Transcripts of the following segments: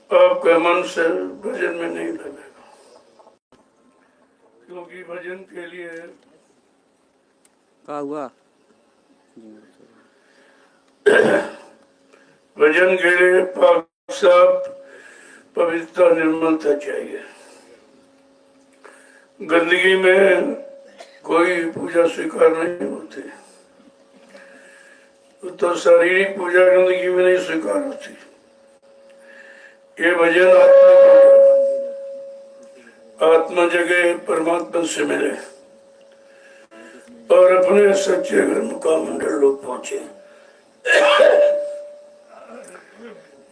आपका मन से भजन में नहीं लगेगा, क्योंकि भजन के लिए क्या हुआ? भजन के लिए पाक साफ पवित्रता निर्मलता चाहिए। गंदगी में कोई पूजा स्वीकार नहीं होती, तो शारीरिक पूजा गंदगी में नहीं स्वीकार होती। ये भजन आत्मा जगह परमात्मा से मिले और अपने सच्चे मुकाम मंडल लोग पहुंचे।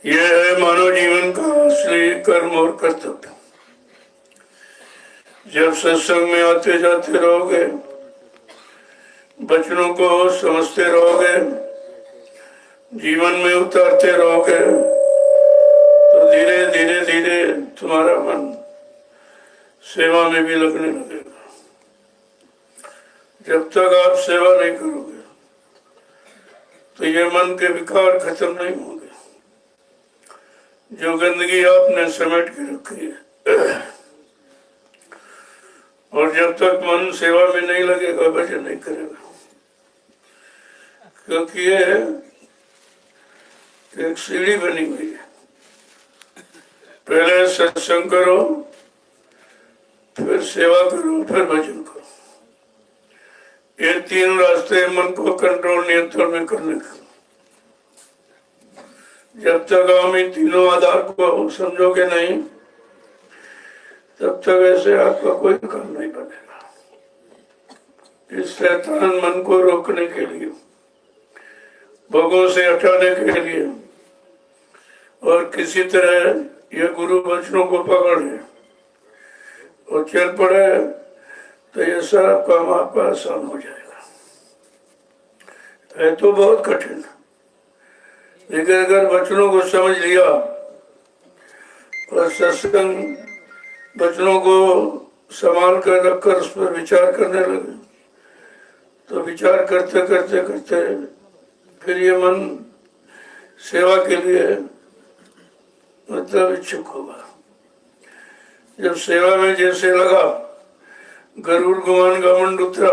यह है मानव जीवन का असली कर्म और कर्तव्य। जब सत्संग में आते जाते रहोगे, वचनों को समझते रहोगे, जीवन में उतारते रहोगे, तो धीरे धीरे धीरे तुम्हारा मन सेवा में भी लगने लगेगा। जब तक आप सेवा नहीं करोगे तो ये मन के विकार खत्म नहीं होंगे, जो गंदगी आपने समेट के रखी है। और जब तक मन सेवा में नहीं लगेगा, भजन नहीं करेगा, क्योंकि ये एक सीढ़ी बनी हुई है। पहले सत्संग करो, फिर सेवा करो, फिर भजन करो। ये तीन रास्ते मन को कंट्रोल नियंत्रण में करने का। जब तक हम इन तीनों आधार को समझोगे नहीं, तब तक ऐसे आपका कोई काम नहीं बनेगा। इस शैतान मन को रोकने के लिए, भोगों से हटाने के लिए, और किसी तरह ये गुरु वचनों को पकड़ ले और चल पड़े, तो ये सारा काम आपका आसान हो जाएगा। है तो बहुत कठिन, लेकिन अगर वचनों को समझ लिया और सत्संग वचनों को संभाल कर रखकर उस पर विचार करने लगे, तो विचार करते करते करते फिर ये मन सेवा के लिए मतलब इच्छुक होगा। जब सेवा में जैसे लगा, गरुड़ गुमान घमंड उतरा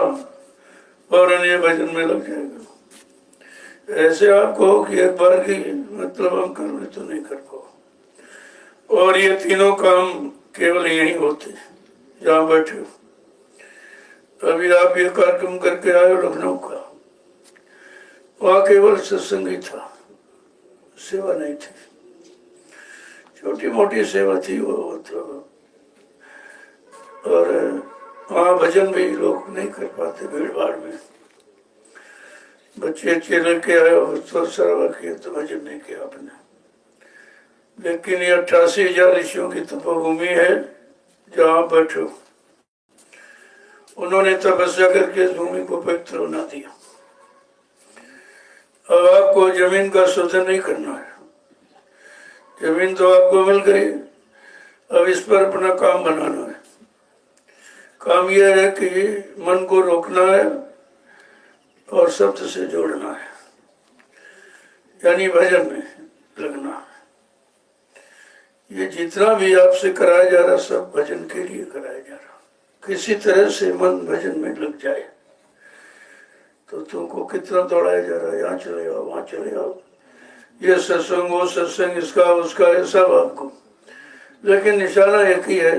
और अन्य भजन में लग जाएगा। ऐसे आपको हो कि एक बार की मतलब हम कर ले तो नहीं कर पाओ। और ये तीनों काम केवल यही होते जहाँ बैठे हो। अभी आप ये कार्यक्रम करके आए हो लखनऊ का, वहाँ केवल सत्संग ही था, सेवा नहीं थी। छोटी मोटी सेवा थी वो मतलब, और वहाँ भजन भी लोग नहीं कर पाते भीड़ भाड़ में। बच्चे अच्छे लेके आए और तो सर्वा किए तो भजन नहीं किया आपने। लेकिन ये 88,000 ऋषियों की तपोभूमि है जहाँ बैठो। उन्होंने तपस्या करके इस भूमि को पवित्र बना दिया। अब आपको जमीन का शोधन नहीं करना है, जमीन तो आपको मिल गई, अब इस पर अपना काम बनाना है। काम यह है कि मन को रोकना है और शब्द से जोड़ना है, यानी भजन में लगना है। ये जितना भी आपसे कराया जा रहा सब भजन के लिए कराया जा रहा। किसी तरह से मन भजन में लग जाए तो तुमको कितना दौड़ाया जा रहा है, यहाँ चले आओ, वहाँ चले आओ, ये सत्संग वो सत्संग, इसका उसका, ये सब आपको, लेकिन निशाना एक ही है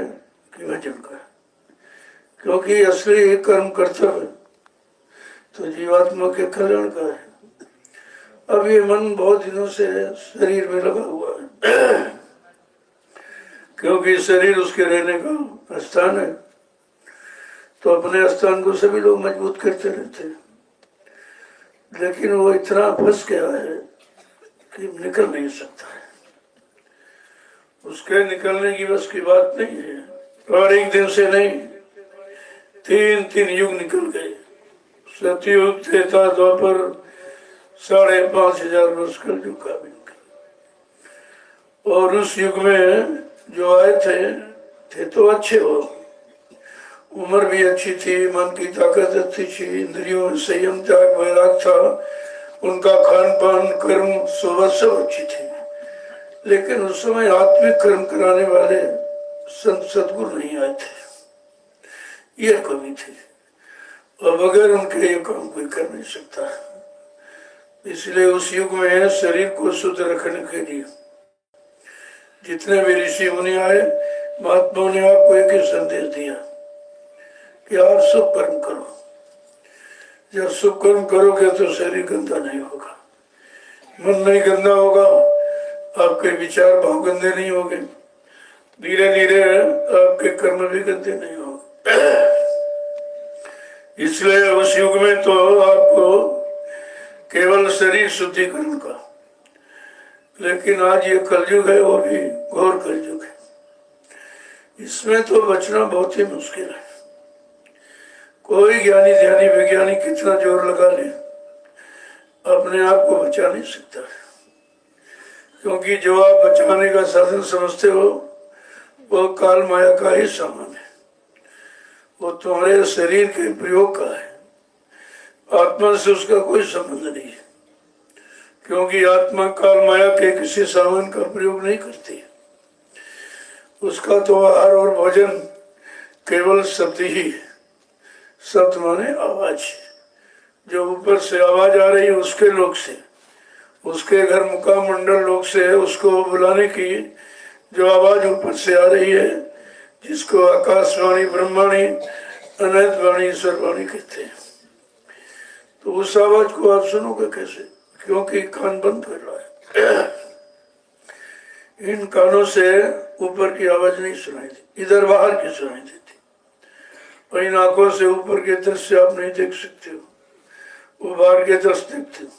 कि भजन का। क्योंकि असली कर्म कर्तव्य तो जीवात्मा के कल्याण का है। अब ये मन बहुत दिनों से शरीर में लगा हुआ है, क्योंकि शरीर उसके रहने का स्थान है, तो अपने स्थान को सभी लोग मजबूत करते रहते हैं। लेकिन वो इतना फंस गया है कि निकल नहीं सकता है। उसके निकलने की बस की बात नहीं है। और एक दिन से नहीं, तीन युग निकल गए। सतयुग, त्रेता, द्वापर, 5,500 वर्ष कल युग का भी। और उस युग में जो आए थे तो अच्छे हो, उम्र भी अच्छी थी, मन की ताकत अच्छी थी, इंद्रियों में संयम त्याग वैराग था, उनका खान पान कर्म सुबह सब अच्छी थी। लेकिन उस समय आत्मिक कर्म कराने वाले संत सदगुरु नहीं आए थे, यह कमी थी। और बगैर उनके ये काम कोई कर नहीं सकता। इसलिए उस युग में शरीर को शुद्ध रखने के लिए जितने भी ऋषि मुनि आए, महात्माओं ने आपको एक ही संदेश दिया कि आप शुभ कर्म करो। जब शुभ कर्म करोगे तो शरीर गंदा नहीं होगा, मन नहीं गंदा होगा, आपके विचार भाव गंदे नहीं होंगे, धीरे धीरे आपके कर्म भी गंदे नहीं होंगे। इसलिए उस युग में तो आपको केवल शरीर शुद्धिकरण का, लेकिन आज ये कलयुग है, वो भी घोर कलयुग है। इसमें तो बचना बहुत ही मुश्किल है। कोई ज्ञानी ध्यानी वैज्ञानिक कितना जोर लगा ले, अपने आप को बचा नहीं सकता, क्योंकि जो आप बचाने का साधन समझते हो वो काल माया का ही सामान है, वो तुम्हारे शरीर के प्रयोग का है। आत्मा से उसका कोई संबंध नहीं है, क्योंकि आत्मा काल माया के किसी सामान का प्रयोग नहीं करती। उसका तो आहार और भोजन केवल शब्द ही है। शब्द माने आवाज, जो ऊपर से आवाज आ रही है उसके लोग से, उसके घर मुकाम मंडल लोग से है, उसको बुलाने की जो आवाज ऊपर से आ रही है, जिसको आकाशवाणी, ब्रह्मवाणी, अनंतवाणी, ईश्वरवाणी कहते हैं। तो उस आवाज को आप सुनोगे कैसे, क्योंकि कान बंद कर रहा है। इन कानों से ऊपर की आवाज नहीं सुनाई देती, इधर बाहर की सुनाई देती। और इन आंखों से ऊपर के दृश्य आप नहीं देख सकते हो, वो बाहर के दृश्य देखते हो।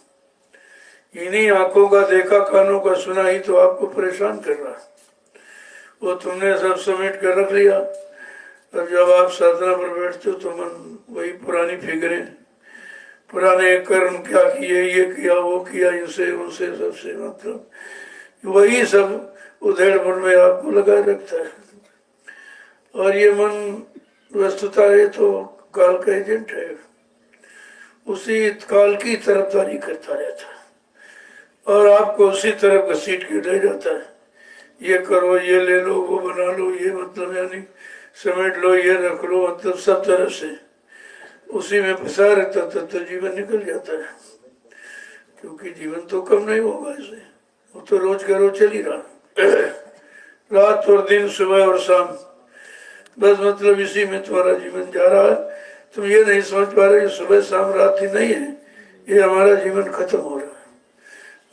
इन्हीं आंखों का देखा, कानों का सुना ही तो आपको परेशान कर रहा है। वो तुमने सब समेट कर रख लिया। और जब आप साधना पर बैठते हो तो मन वही पुरानी फिक्रें, पुराने कर्म क्या किए, ये किया, वो किया, इनसे उनसे सबसे, मतलब वही सब उधेड़ बुन में आपको लगाए रखता है। और ये मन वस्तुता ये तो काल का एजेंट है, उसी काल की तरफदारी करता रहता है और आपको उसी तरफ घसीट के ले जाता है। ये करो, ये ले लो, वो बना लो, ये मतलब यानी समेट लो, ये रख लो, मतलब सब तरह से उसी में फंसा रहता, तब तो जीवन निकल जाता है। क्योंकि जीवन तो कम नहीं होगा इसे, वो तो रोज का रोज चल ही रहा। रात और दिन, सुबह और शाम, बस मतलब इसी में तुम्हारा जीवन जा रहा है। तुम ये नहीं समझ पा रहे सुबह शाम रात ही नहीं है, ये हमारा जीवन खत्म हो रहा है।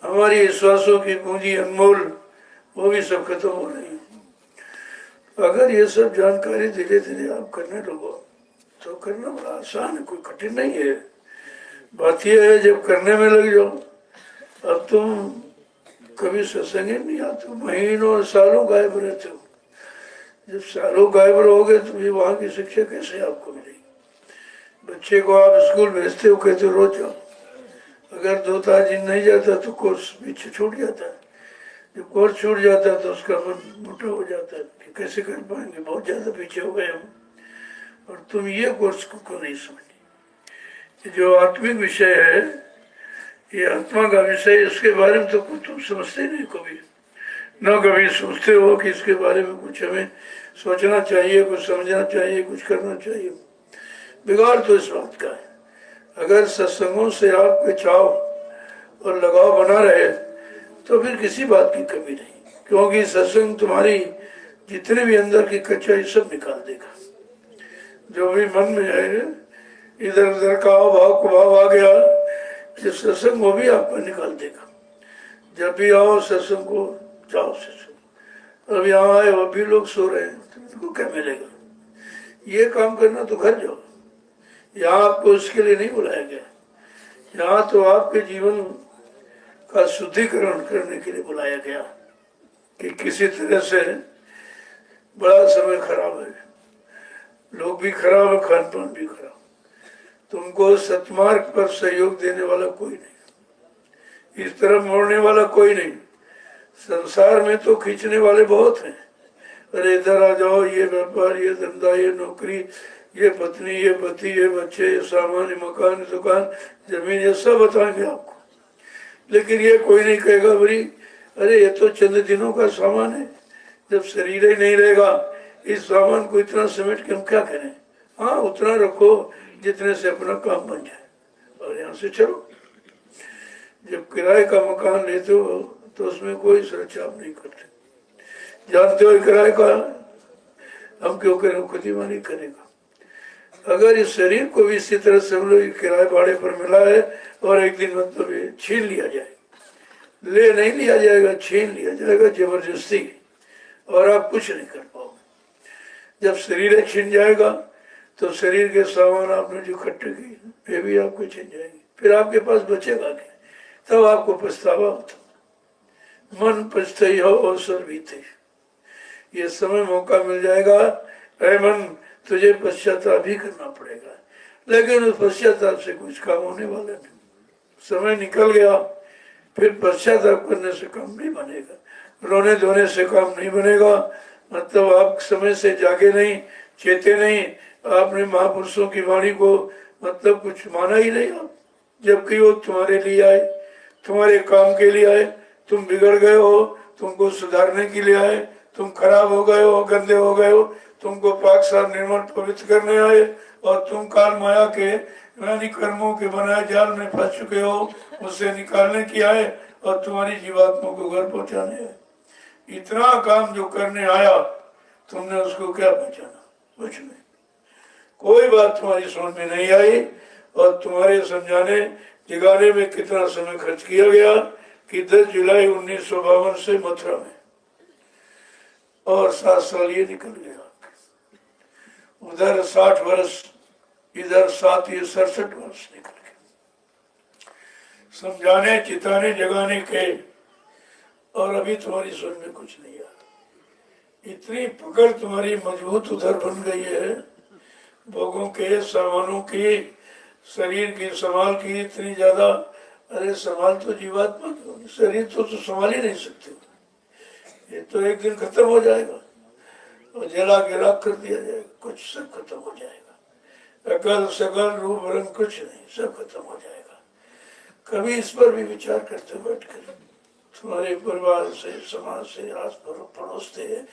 हमारी विश्वासों की पूंजी अनमोल, वो भी सब खत्म हो रही है। अगर ये सब जानकारी धीरे धीरे आप करने लगो तो करना बड़ा आसान है, कोई कठिन नहीं है। बात यह है जब करने में लग जाओ, अब तुम कभी सत्संग नहीं आते, महीनों सालों गायब रहते हो। जब सालों गायब रहोगे तो ये वहाँ की शिक्षा कैसे आपको मिलेगी। बच्चे को आप स्कूल भेजते हो, कहते हो रोज जाओ, अगर 2-4 दिन नहीं जाता तो कोर्स पीछे छूट जाता है। जब कोर्स छूट जाता है तो उसका मन मोटा हो जाता है कि कैसे कर पाएंगे, बहुत ज़्यादा पीछे हो गए हम। और तुम ये कोर्स को नहीं समझे, जो आत्मिक विषय है, ये आत्मा का विषय, इसके बारे में तो कुछ तुम समझते नहीं कभी, न कभी सोचते हो कि इसके बारे में कुछ हमें सोचना चाहिए, कुछ समझना चाहिए, कुछ करना चाहिए। बिगाड़ तो इस बात का है, अगर सत्संगों से आपके चाव और लगाव बना रहे तो फिर किसी बात की कमी नहीं, क्योंकि सत्संग तुम्हारी जितने भी अंदर की कच्चाई सब निकाल देगा। जो भी मन में है, इधर उधर का भाव कुभाव आ गया, ये सत्संग वो भी आपको निकाल देगा। जब भी आओ सत्संग को जाओ सत्संग। अब यहाँ आए वो भी लोग सो रहे हैं, तो इनको क्या मिलेगा। ये काम करना तो घर जाओ, यहाँ आपको इसके लिए नहीं बुलाया गया। यहाँ तो आपके जीवन का शुद्धिकरण करने के लिए बुलाया गया कि किसी तरह से बड़ा समय खराब है, लोग भी खराब है, खान पान भी खराब, तुमको सतमार्ग पर सहयोग देने वाला कोई नहीं, इस तरफ मोड़ने वाला कोई नहीं। संसार में तो खींचने वाले बहुत हैं, अरे इधर आ जाओ, ये व्यापार, ये धंधा, ये नौकरी, ये पत्नी, ये पति, ये बच्चे, ये सामान, ये मकान, दुकान, जमीन, ये सब बताएंगे आपको। लेकिन ये कोई नहीं कहेगा भाई अरे ये तो चंद दिनों का सामान है, जब शरीर ही नहीं रहेगा इस सामान को इतना समेट के हम क्या करें। हाँ उतना रखो जितने से अपना काम बन जाए और यहाँ से चलो। जब किराए का मकान लेते हो तो उसमें कोई सुरक्षा आप नहीं करते, जानते हो किराए का हम क्यों करें, खुद ही मालिक करेगा। अगर इस शरीर को भी इसी तरह से हम लोग किराए भाड़े पर मिला है और एक दिन मतलब ये छीन लिया जाए, ले नहीं लिया जाएगा, छीन लिया जाएगा जबरदस्ती, और आप कुछ नहीं कर पाओगे। जब शरीर छिन जाएगा तो शरीर के सामान आपने जो इकट्ठे किए वे भी आपको छिन जाएंगे, फिर आपके पास बचेगा क्या, तब आपको पछतावा होता। मन पछताई हो अवसर बीते, ये समय मौका मिल जाएगा, ऐ मन तुझे पश्चाताप भी करना पड़ेगा, लेकिन उस पश्चाताप से कुछ काम होने वाला नहीं। समय निकल गया, फिर पश्चाताप करने से काम नहीं बनेगा, रोने धोने से काम नहीं बनेगा। मतलब आप समय से जागे नहीं, चेते नहीं, आपने महापुरुषों की वाणी को मतलब कुछ माना ही नहीं आप, जबकि वो तुम्हारे लिए आए, तुम्हारे काम के लिए आए। तुम बिगड़ गए हो, तुमको सुधारने के लिए आए, तुम खराब हो गए हो, गंदे हो गए हो, तुमको पाक साफ निर्मल पवित्र करने आए, और तुम काल माया के यानी कर्मों के बनाए जाल में फंस चुके हो, उससे निकालने की आए और तुम्हारी जीवात्मा को घर पहुंचाने आए। इतना काम जो करने आया तुमने उसको क्या बचाना, कुछ नहीं। कोई बात तुम्हारी समझ में नहीं आई, और तुम्हारे समझाने जगाने में कितना समय खर्च किया गया कि 10 जुलाई 1952 से मथुरा में, और 7 साल ये निकल गया। उधर 60 वर्ष, इधर 7 ये 67 वर्ष निकल गए समझाने, चिताने, जगाने के, और अभी तुम्हारी समझ में कुछ नहीं आ। इतनी पकड़ तुम्हारी मजबूत उधर बन गई है, भोगों के, सामानों की, शरीर की संभाल की इतनी ज्यादा। अरे संभाल तो जीवात्मा की, शरीर तो संभाल ही नहीं सकते, ये तो एक दिन खत्म हो जाएगा और जला के राख कर दिया जाएगा, कुछ सब खत्म हो जाएगा। अकल सकल रूप रंग कुछ नहीं, सब खत्म हो जाएगा। कभी इस पर भी विचार करते बैठ कर, तुम्हारे परिवार से, समाज से, आस पड़ोस से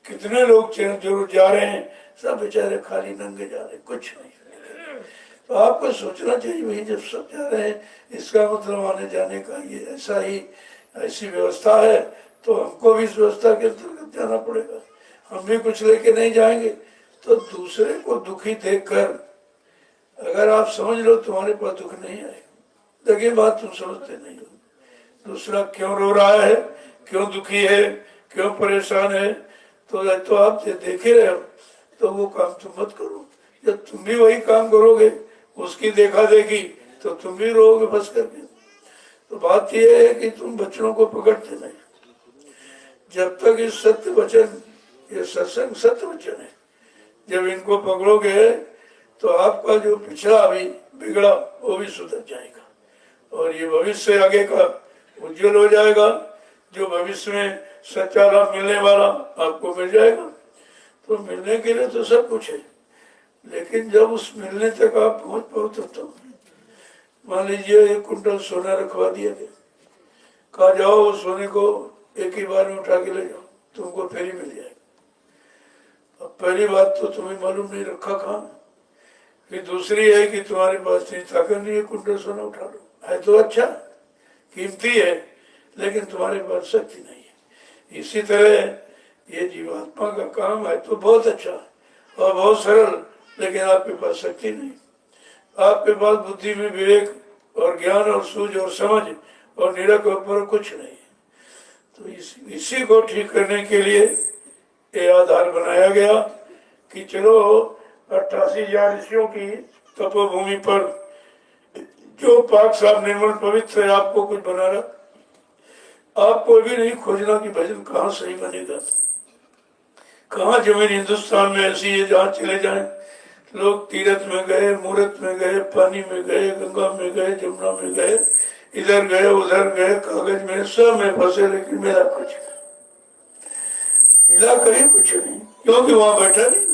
कितने लोग जो जा रहे हैं, सब बेचारे खाली नंगे जा रहे, कुछ नहीं। तो आपको सोचना चाहिए भाई, जब सब जा रहे हैं इसका मतलब आने जाने का ये ऐसा ही ऐसी व्यवस्था है, तो हमको भी इस व्यवस्था के अंतर्गत जाना पड़ेगा। हम भी कुछ लेके नहीं जाएंगे तो दूसरे को दुखी देखकर अगर आप समझ लो तुम्हारे पास दुख नहीं आएगा, लेकिन बात तुम समझते नहीं हो। दूसरा क्यों रो रहा है, क्यों दुखी है, क्यों परेशान है, तो आप देखे रहे हो, तो वो काम तुम मत करो। जब तुम भी वही काम करोगे, उसकी देखा देखी, तो तुम भी रोगे बस करके। तो बात यह है कि तुम बच्चों को पकड़ते नहीं। जब तक इस सत्य वचन, ये सत्संग सत्य वचन है, जब इनको पकड़ोगे तो आपका जो पिछड़ा भी बिगड़ा वो भी सुधर जाएगा, और ये भविष्य आगे का उज्जवल हो जाएगा। जो भविष्य में सच्चा लाभ मिलने वाला आपको मिल जाएगा। तो मिलने के लिए तो सब कुछ है, लेकिन जब उस मिलने तक आप पहुंच पाओ तो मान लीजिए 1 कुंटल सोना रखवा दिया गया, कहा जाओ उस सोने को एक ही बार में उठा के ले जाओ, तुमको फेरी मिल जाएगी। अब पहली बात तो तुम्हें मालूम नहीं रखा कहाँ, फिर दूसरी है कि तुम्हारे पास इतनी ताकत नहीं है कुंटल सोना उठा लो। है तो अच्छा, कीमती है, लेकिन तुम्हारे पास शक्ति नहीं है। इसी तरह ये जीवात्मा का काम है तो बहुत अच्छा और बहुत सरल, लेकिन आपके पास शक्ति नहीं। आपके पास बुद्धि में विवेक और ज्ञान और सूझ और समझ और निरख और कुछ नहीं। तो इसी को ठीक करने के लिए ये आधार बनाया गया कि चलो 88,000 ऋषियों की तपोभूमि पर जो पाक साफ निर्मल पवित्र है, आपको कुछ बना रहा। आपको भी नहीं खोजना कि भजन कहाँ सही बनेगा, कहाँ जमीन हिंदुस्तान में ऐसी है जहाँ चले जाएं। लोग तीर्थ में गए, मूर्त में गए, पानी में गए, गंगा में गए, जमुना में गए, इधर गए उधर गए, कागज में सब में फंसे, लेकिन मेरा कुछ मिला कहीं कुछ नहीं, क्योंकि वहां बैठा नहीं।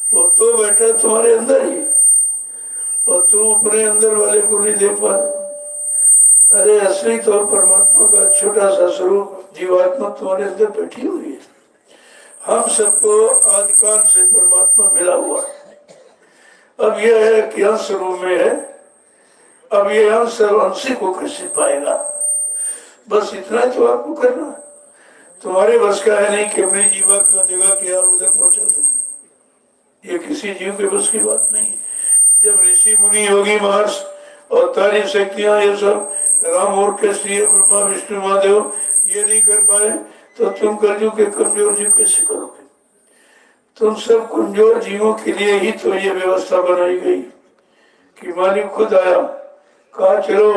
वो तो बैठा तुम्हारे अंदर ही, और तुम अपने अंदर वाले को नहीं देख पा रहे। अरे असली तो परमात्मा का छोटा सा स्वरूप जीवात्मा तुम्हारे अंदर बैठी हुई है। हम सबको आदिकाल से परमात्मा मिला हुआ है। अब यह है कि अंश रूप में है। अब ये अंश अंशी को कैसे पाएगा? बस इतना ही तो आपको करना है। तुम्हारे बस का है नहीं कि अपनी जीवात्मा जगह के यार उधर पहुंचा दो। ये किसी जीव के बस की बात नहीं है। जब ऋषि मुनि योगी महर्ष और तारी शक्तियां ये सब राम और कृष्ण ब्रह्मा विष्णु महादेव ये नहीं कर पाए तो तुम कलयुग के कमजोर जीव कैसे करोगे? तुम सब कमजोर जीवों के लिए ही तो ये व्यवस्था बनाई गई कि मालिक खुद आया, कहा चलो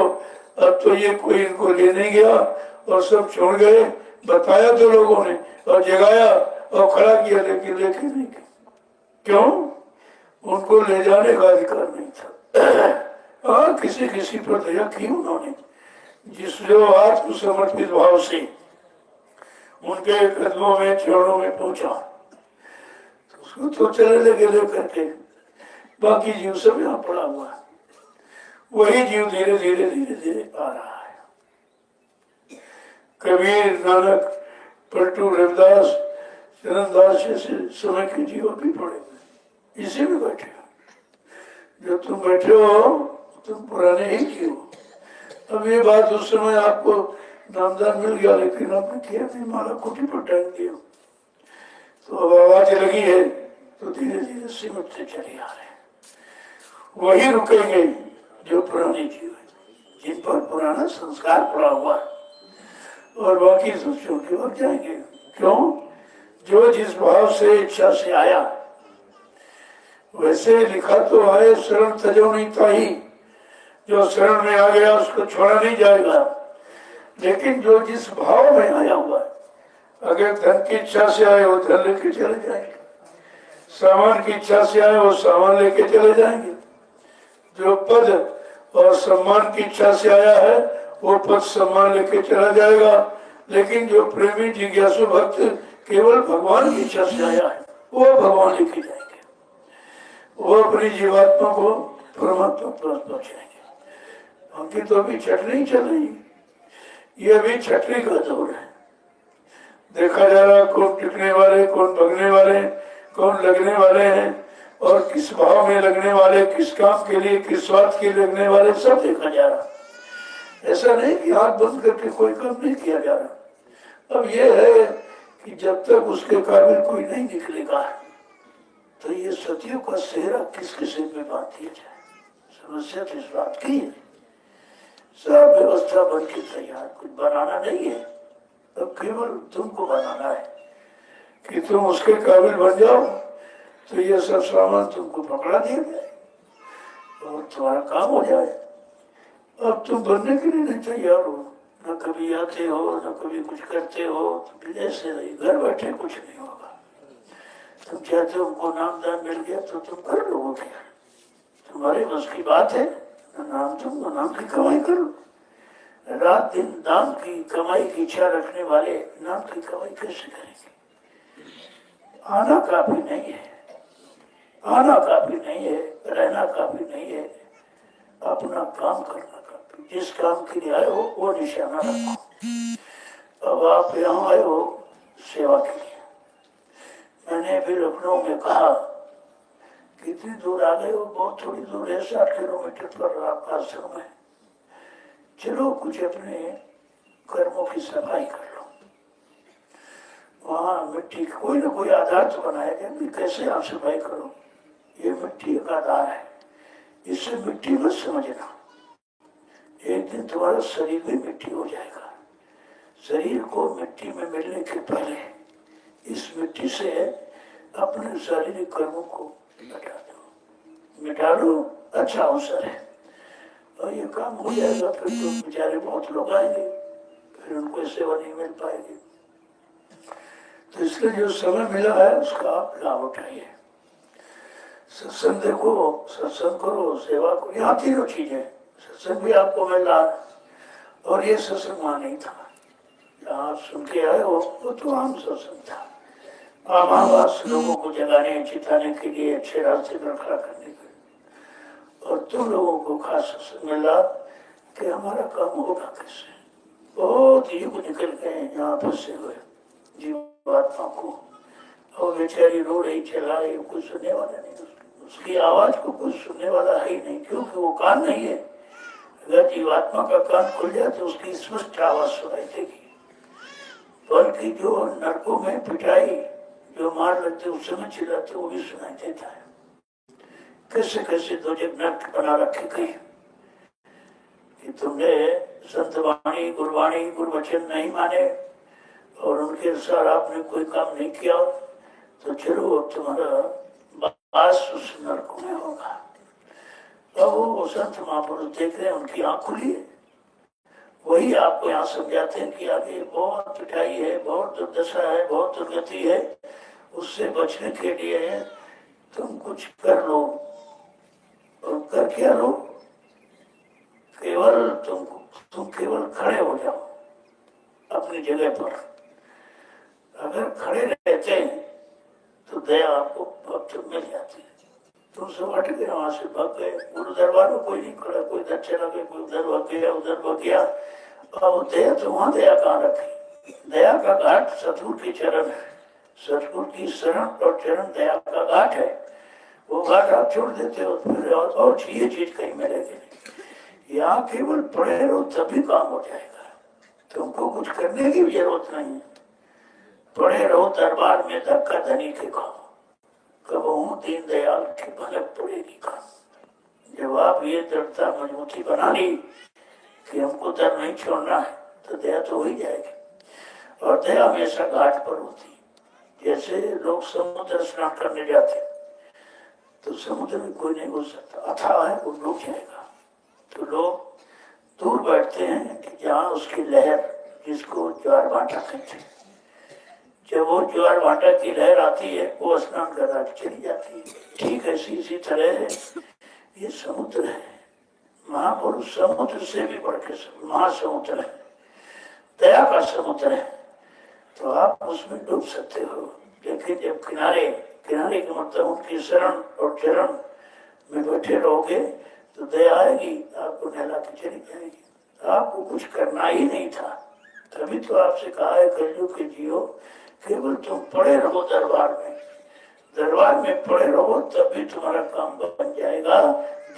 अब तो ये कोई इनको ले नहीं गया और सब छोड़ गए। बताया तो लोगों ने और जगाया और खड़ा किया, लेकिन लेके नहीं गया। क्यों? उनको ले जाने का अधिकार नहीं था। हाँ, किसी किसी पर दया की उन्होंने, जिस जो आत्मसमर्पित भाव से उनके कदमों में चरणों में पहुंचा तो उसको तो चले लगे लेकर के। बाकी जीव सब यहाँ पड़ा हुआ है। वही जीव धीरे धीरे धीरे धीरे आ रहा है। कबीर, नानक, पलटू, रविदास, चरणदास जैसे समय के जीव भी पड़े हुए इसी में बैठे हो। जो तुम बैठे हो तुम पुराने ही जीव हो। अब ये बात उस समय आपको नामदान मिल गया, लेकिन आपने किया नहीं, माला कुटी पर टाइम दिया तो अब आवाज लगी है तो धीरे धीरे सिमटते चले आ रहे हैं। वही रुकेंगे जो पुराने जीव है, जिन पर पुराना संस्कार पड़ा हुआ है, और बाकी सब छोड़ के भाग जाएंगे। क्यों? जो जिस भाव से इच्छा से आया वैसे लिखा तो आए शरण तजो नहीं ताही। जो शरण में आ गया उसको छोड़ा नहीं जाएगा। लेकिन जो जिस भाव में आया हुआ है, अगर धन की इच्छा से आए वो धन लेके चले जाएंगे, सामान की इच्छा से आए वो सामान लेके चले जाएंगे। जो पद और सम्मान की इच्छा से आया है वो पद सम्मान लेके चला जाएगा। लेकिन जो प्रेमी जिज्ञासु भक्त केवल भगवान की इच्छा से आया है वो भगवान लेके जाएंगे। वो अपनी जीवात्मा को परमात्मा पर पहुंचाएंगे। उनकी तो अभी छटनी चल रही, ये अभी छटनी का दौर है। देखा जा रहा कौन टिकने वाले, कौन भगने वाले, कौन लगने वाले हैं, और किस भाव में लगने वाले, किस काम के लिए, किस स्वार्थ के लिए लगने वाले, सब देखा जा रहा। ऐसा नहीं कि हाथ बंद करके कोई काम नहीं किया जा रहा। अब यह है कि जब तक उसके काबिल कोई नहीं निकलेगा तो ये सतियों का सेहरा किसके सिर पे बांध दिया जाए। समस्या तो इस बात की है। सब व्यवस्था बन के तैयार, कुछ बनाना नहीं है। अब केवल तुमको बनाना है कि तुम उसके काबिल बन जाओ तो ये सब सामान तुमको पकड़ा दिया जाए और तुम्हारा काम हो जाए। अब तुम बनने के लिए नहीं तैयार हो, न कभी आते हो न कभी कुछ करते हो, तो ऐसे नहीं, घर बैठे कुछ नहीं होगा। तुम चाहते हो उनको नामदान मिल गया तो तुम कर लो, क्या तुम्हारे बस की बात है? नाम तुम नाम की कमाई करो। रात दिन नाम की कमाई की इच्छा रखने वाले नाम की कमाई कैसे करेंगे? आना काफी नहीं है, आना काफी नहीं है, रहना काफी नहीं है, अपना काम करना काफी। जिस काम के लिए आए हो वो निशाना रखो। अब आप यहाँ आए हो सेवा के लिए। मैंने भी लखनऊ में कहा कितनी दूर आ गए हो? बहुत थोड़ी दूर है, 60 किलोमीटर पर आपका आश्रम है। चलो कुछ अपने कर्मों की सफाई कर लो। वहाँ मिट्टी कोई ना कोई आधार तो बनाया जाए कि कैसे आप सफाई करो। ये मिट्टी का आधार है, इससे मिट्टी मत समझना। एक दिन तुम्हारा शरीर भी मिट्टी हो जाएगा। शरीर को मिट्टी में मिलने के पहले इस मिट्टी से अपने शारीरिक कर्मों को मिटा दो, अच्छा अवसर है। और ये काम हो जाएगा फिर तो बेचारे बहुत लोग आएंगे, फिर उनको सेवा नहीं मिल पाएगी। तो इसलिए जो समय मिला है उसका आप लाभ उठाइए। सत्संग देखो, सत्संग करो, सेवा करो, यहाँ तीनों चीजें। सत्संग भी आपको मिल रहा है और ये सत्संग वहाँ नहीं था। जहाँ आप सुन के आए हो वो तो आम सत्संग था। आम आवास लोगों को जगाने चिताने के लिए, अच्छे रास्ते पर खड़ा करने के लिए। और तुम लोगों को खास सत्संग मिल रहा कि हमारा काम होगा कैसे। बहुत युग निकल गए यहाँ फंसे हुए जीवात्मा को, और बेचारी रो रही चला रही, कुछ सुनने वाला नहीं, उसकी आवाज को कुछ सुनने वाला है ही नहीं, क्योंकि वो कान नहीं है। अगर जीवात्मा का कान खुल जाए तो उसकी स्पष्ट आवाज सुनाई देगी। बल्कि जो नरकों में पिटाई जो मार लगते उस समय चिल्लाते वो भी सुनाई देता है। कैसे कैसे दो जग नरक बना रखे गए कि तुमने संत वाणी गुरवाणी गुरवचन नहीं माने और उनके अनुसार आपने कोई काम नहीं किया, तो चलो तुम्हारा वास उस नरक में होगा। अब वो संत महापुरुष देख रहे हैं, उनकी आंख खुली है, वही आपको यहाँ समझाते हैं कि आगे बहुत पिटाई है, बहुत दुर्दशा है, बहुत दुर्गति है, उससे बचने के लिए तुम कुछ कर लो। और कर क्या लो? केवल तुम केवल खड़े हो जाओ अपनी जगह पर। अगर खड़े रहते हैं तो दया आपको वक्त मिल जाती है। तुम सब हट गए, वहां से भाग गए, गुरु दरबार में कोई नहीं खड़ा, कोई इधर चला गया, कोई उधर भाग गया, उधर भाग गया। अब दया तो वहां दया कहाँ रखी? दया का घाट सतगुरु के चरण है, सतगुरु की शरण और चरण दया का घाट है। वो घाट आप छोड़ देते हो फिर और ये चीज कहीं मिलेगी नहीं। यहाँ केवल पड़े रहो तभी काम हो जाएगा, तुमको कुछ करने की भी जरूरत नहीं है। पड़े रहो दरबार में धक्का धनी के खाओ, कब हूँ दीन दयाल की भलक पड़ेगी काम। जब आप ये दृढ़ता मजबूती बना ली कि हमको दर नहीं छोड़ना है, तो दया तो हो ही जाएगी। और दया हमेशा घाट पर होती। जैसे लोग समुद्र स्नान करने जाते तो समुद्र में कोई नहीं घुस सकता, अथाह है, वो डूब जाएगा। तो लोग दूर बैठते हैं कि जहाँ उसकी लहर, जिसको ज्वार भाटा कहते हैं, जब वो ज्वार भाटा की लहर आती है वो स्नान करा के चली जाती है। ठीक ऐसी इसी तरह है ये समुद्र है। महापुरुष समुद्र से भी बढ़ के महासमुद्र है, दया का समुद्र है। तो आप उसमें डूब सकते हो, लेकिन जब किनारे किनारे का मतलब उनकी शरण और चरण में बैठे रहोगे तो दया आएगी, आपको नहला के चली जाएगी। आपको कुछ करना ही नहीं था, तभी तो आपसे कहा है कलयुग के जियो, केवल तुम पड़े रहो दरबार में पड़े रहो, तभी तुम्हारा काम बन जाएगा।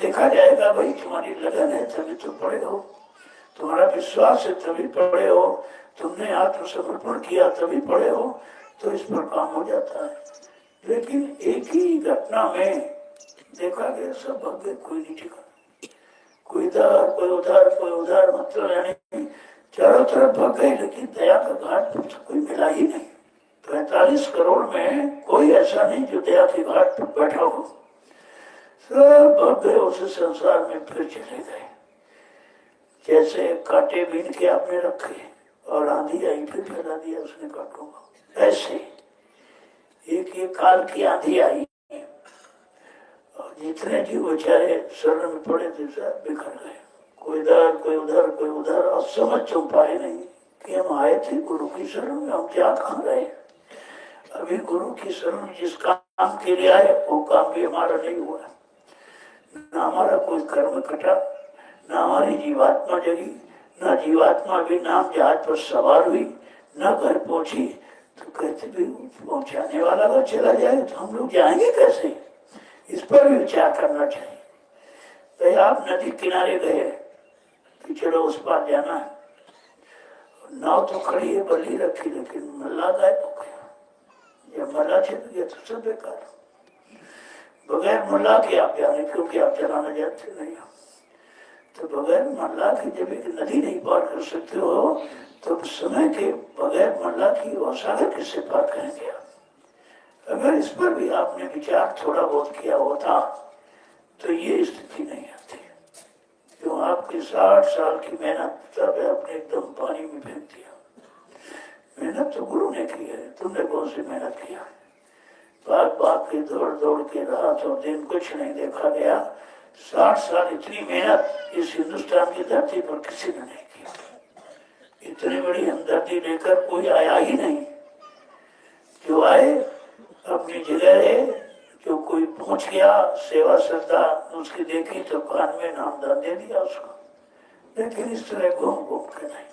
देखा जाएगा भाई तुम्हारी लगन है तभी तो पड़े हो, तुम्हारा विश्वास है तभी पड़े हो, तुमने आत्मसमर्पण किया तभी पड़े हो, तो इस पर काम हो जाता है। लेकिन एक ही घटना में देखा गया सब भाग्य कोई नहीं टिका, कोई इधर कोई उधर कोई उधर, मतलब यानी चारों तरफ भाग गए, लेकिन दया का घाट पर तो कोई मिला ही नहीं। 45 करोड़ में कोई ऐसा नहीं जो दया के घाट पर बैठा हो, सब भाग गए उस संसार में, फिर चले गए। जैसे कांटे बीन के आपने रखे और आंधी आई फिर फैला दिया उसने कांटों को, ऐसे एक काल की आंधी आई और जितने जीव बेचारे शरण में पड़े थे सब बिखर गए, कोई इधर कोई उधर कोई उधर। और समझ तो पाए नहीं कि हम आए थे गुरु की शरण में, हम क्या कहाँ रहे। अभी गुरु की शरण में जिस काम के लिए आए वो काम भी हमारा नहीं हुआ, न हमारा कोई कर्म कटा, न हमारी जीवात्मा जगी, न जीवात्मा भी नाम जहाज पर सवार हुई, न घर पहुंची। तो कहते भी पहुंचाने वाला अगर चला जाए तो हम लोग जाएंगे कैसे, इस पर भी विचार करना चाहिए। तो आप नदी किनारे गए कि चलो उस पार जाना है, नाव तो खड़ी है बल्ली रखी, लेकिन मल्ला गायब हो गया। जब मल्ला छिप गया तो सब बेकार, बगैर मल्ला के आप जाने, क्योंकि आप चलाना जानते नहीं हो। तो बगैर मल्ला की जब एक नदी नहीं पार कर सकते हो, तो समय के बगैर मल्ला की और सागर किससे पार करेंगे आप। अगर इस पर भी आपने विचार थोड़ा बहुत किया होता तो ये स्थिति नहीं आती। जो आपकी 60 साल की मेहनत सब आपने एकदम पानी में फेंक दिया। मेहनत तो गुरु ने की है, तुमने कौन सी मेहनत किया। भाग भाग के दौड़ दौड़ के रात और दिन कुछ नहीं देखा गया। 60 साल इतनी मेहनत इस हिंदुस्तान की धरती पर किसी ने नहीं की। इतनी बड़ी हमदर्दी लेकर कोई आया ही नहीं। जो आए अपनी जगह है, जो कोई पहुंच गया सेवा श्रद्धा उसकी देखी तो कान में नामदान दे दिया उसको, लेकिन इस तरह घूम घूम के नहीं।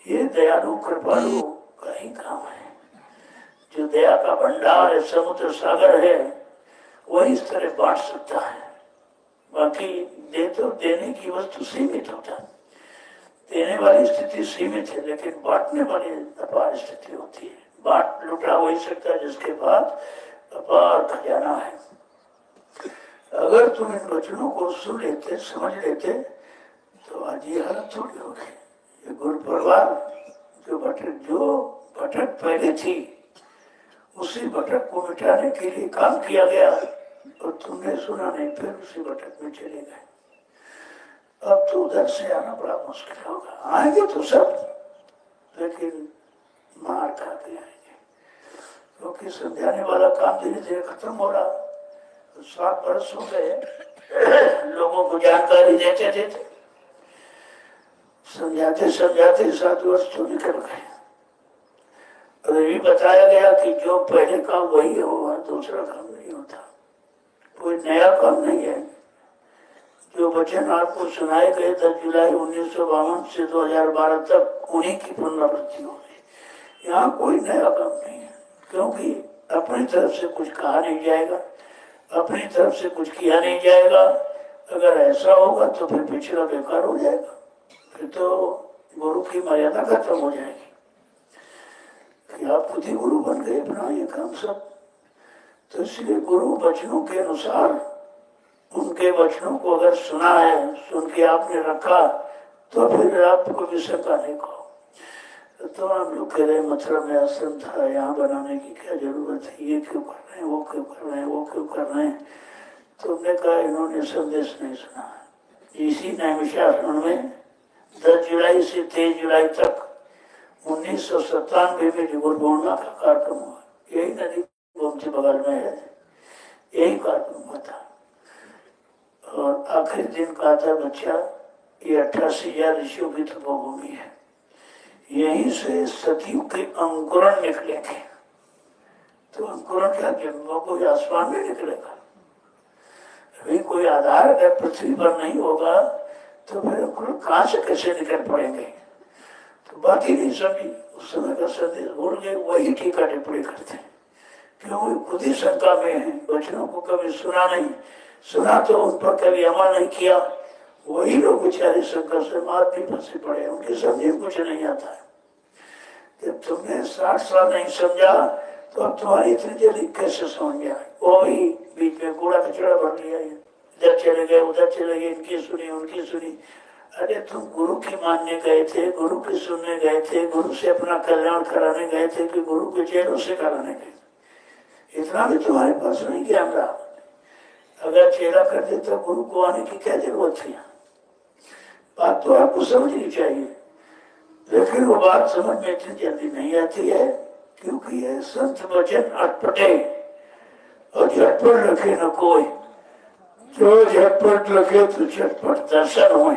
ये दयालु कृपालु का ही काम है। जो दया का भंडार है, समुद्र सागर है, वही इस तरह बांट सकता है। बाकी दे तो देने की वस्तु सीमित होता है, देने वाली स्थिति सीमित है, लेकिन बांटने वाली अपार स्थिति होती है। बांट लुटा हो ही सकता है जिसके पास अपार खजाना है। अगर तुम इन वचनों को सुन लेते, समझ लेते, तो आज ये हालत थोड़ी होगी। ये गुरु परिवार जो भटक पहले थी, उसी भटक को मिटाने के लिए काम किया गया, और तुमने सुना नहीं, फिर उसी भटक में चले गए। अब तो उधर से आना बड़ा मुश्किल होगा। आएंगे तो सब, लेकिन मार खा के आएंगे, क्योंकि समझाने वाला काम धीरे धीरे खत्म हो रहा। 7 वर्ष हो गए लोगों को जानकारी देते देते, समझाते समझाते 7 वर्ष तो निकल गए। और ये भी बताया गया कि जो पहले काम वही होगा, दूसरा काम नहीं होता, कोई नया काम नहीं है। जो वचन आपको सुनाए गए 10 जुलाई 1952 से 2012 तक, उन्हीं की पुनरावृत्ति होगी। यहाँ कोई नया काम नहीं है, क्योंकि अपनी तरफ से कुछ कहा नहीं जाएगा, अपनी तरफ से कुछ किया नहीं जाएगा। अगर ऐसा होगा तो फिर पिछड़ा बेकार हो जाएगा, फिर तो गुरु की मर्यादा खत्म हो जाएगी कि आप खुद ही गुरु बन गए, अपना ये काम सब। तो इसलिए गुरु वचनों के अनुसार, उनके वचनों को अगर सुना है, सुन के आपने रखा, तो फिर आपको भी शंका नहीं कहो। तो हम लोग कह रहे मथुरा में आश्रम था, यहाँ बनाने की क्या जरूरत है, ये क्यों कर रहे हैं, वो क्यों कर रहे हैं, वो क्यों कर रहे हैं। तो हमने कहा इन्होंने संदेश नहीं सुना। इसी नैमिषारण्य में 10 जुलाई से 23 जुलाई तक 1997 में गुरु पूर्णिमा का कार्यक्रम हुआ। यही नदी गोमती बगल में है, यही कार्यक्रम हुआ था। और आखिरी दिन कहा था बच्चा, ये 88,000 ऋषियों की तपोभूमि है, यहीं से सतियों के अंकुरण निकलेंगे। तो अंकुरण क्या, जन्मों को आसमान में निकलेगा। अभी कोई आधार अगर पृथ्वी पर नहीं होगा तो फिर अंकुरण कहाँ से कैसे निकल पड़ेंगे। तो बात ही नहीं समझी, उस समय का संदेश भूल गए, वही टीका टिप्पणी करते हैं, क्योंकि खुद ही शंका में है। वचनों को कभी सुना नहीं, सुना तो उन पर कभी अमल नहीं किया, वही लोग बेचारे शंका से मार भी फंसे पड़े, उनके समझे कुछ नहीं आता है। जब तुमने 60 साल नहीं समझा, तो अब तुम्हारी इतनी जल्दी कैसे समझ में आए। वो भी बीच में कूड़ा कचरा भर लिया, इधर चले गए, उधर चले गए, इनकी सुनी उनकी सुनी। अरे तुम गुरु की मानने गए थे, गुरु की सुनने गए थे, गुरु से अपना कल्याण कराने गए थे, कि गुरु के चेहरों से कराने गए। इतना भी तुम्हारे पास नहीं ज्ञान रहा। अगर चेहरा कर देता, गुरु को आने की क्या जरूरत थी। बात तो आपको समझनी चाहिए, लेकिन वो बात समझ में इतनी जल्दी नहीं आती है, क्योंकि ये संत वचन अटपटे, और झटपट रखे न कोई। जो झटपट लगे तो झटपट दर्शन हुए।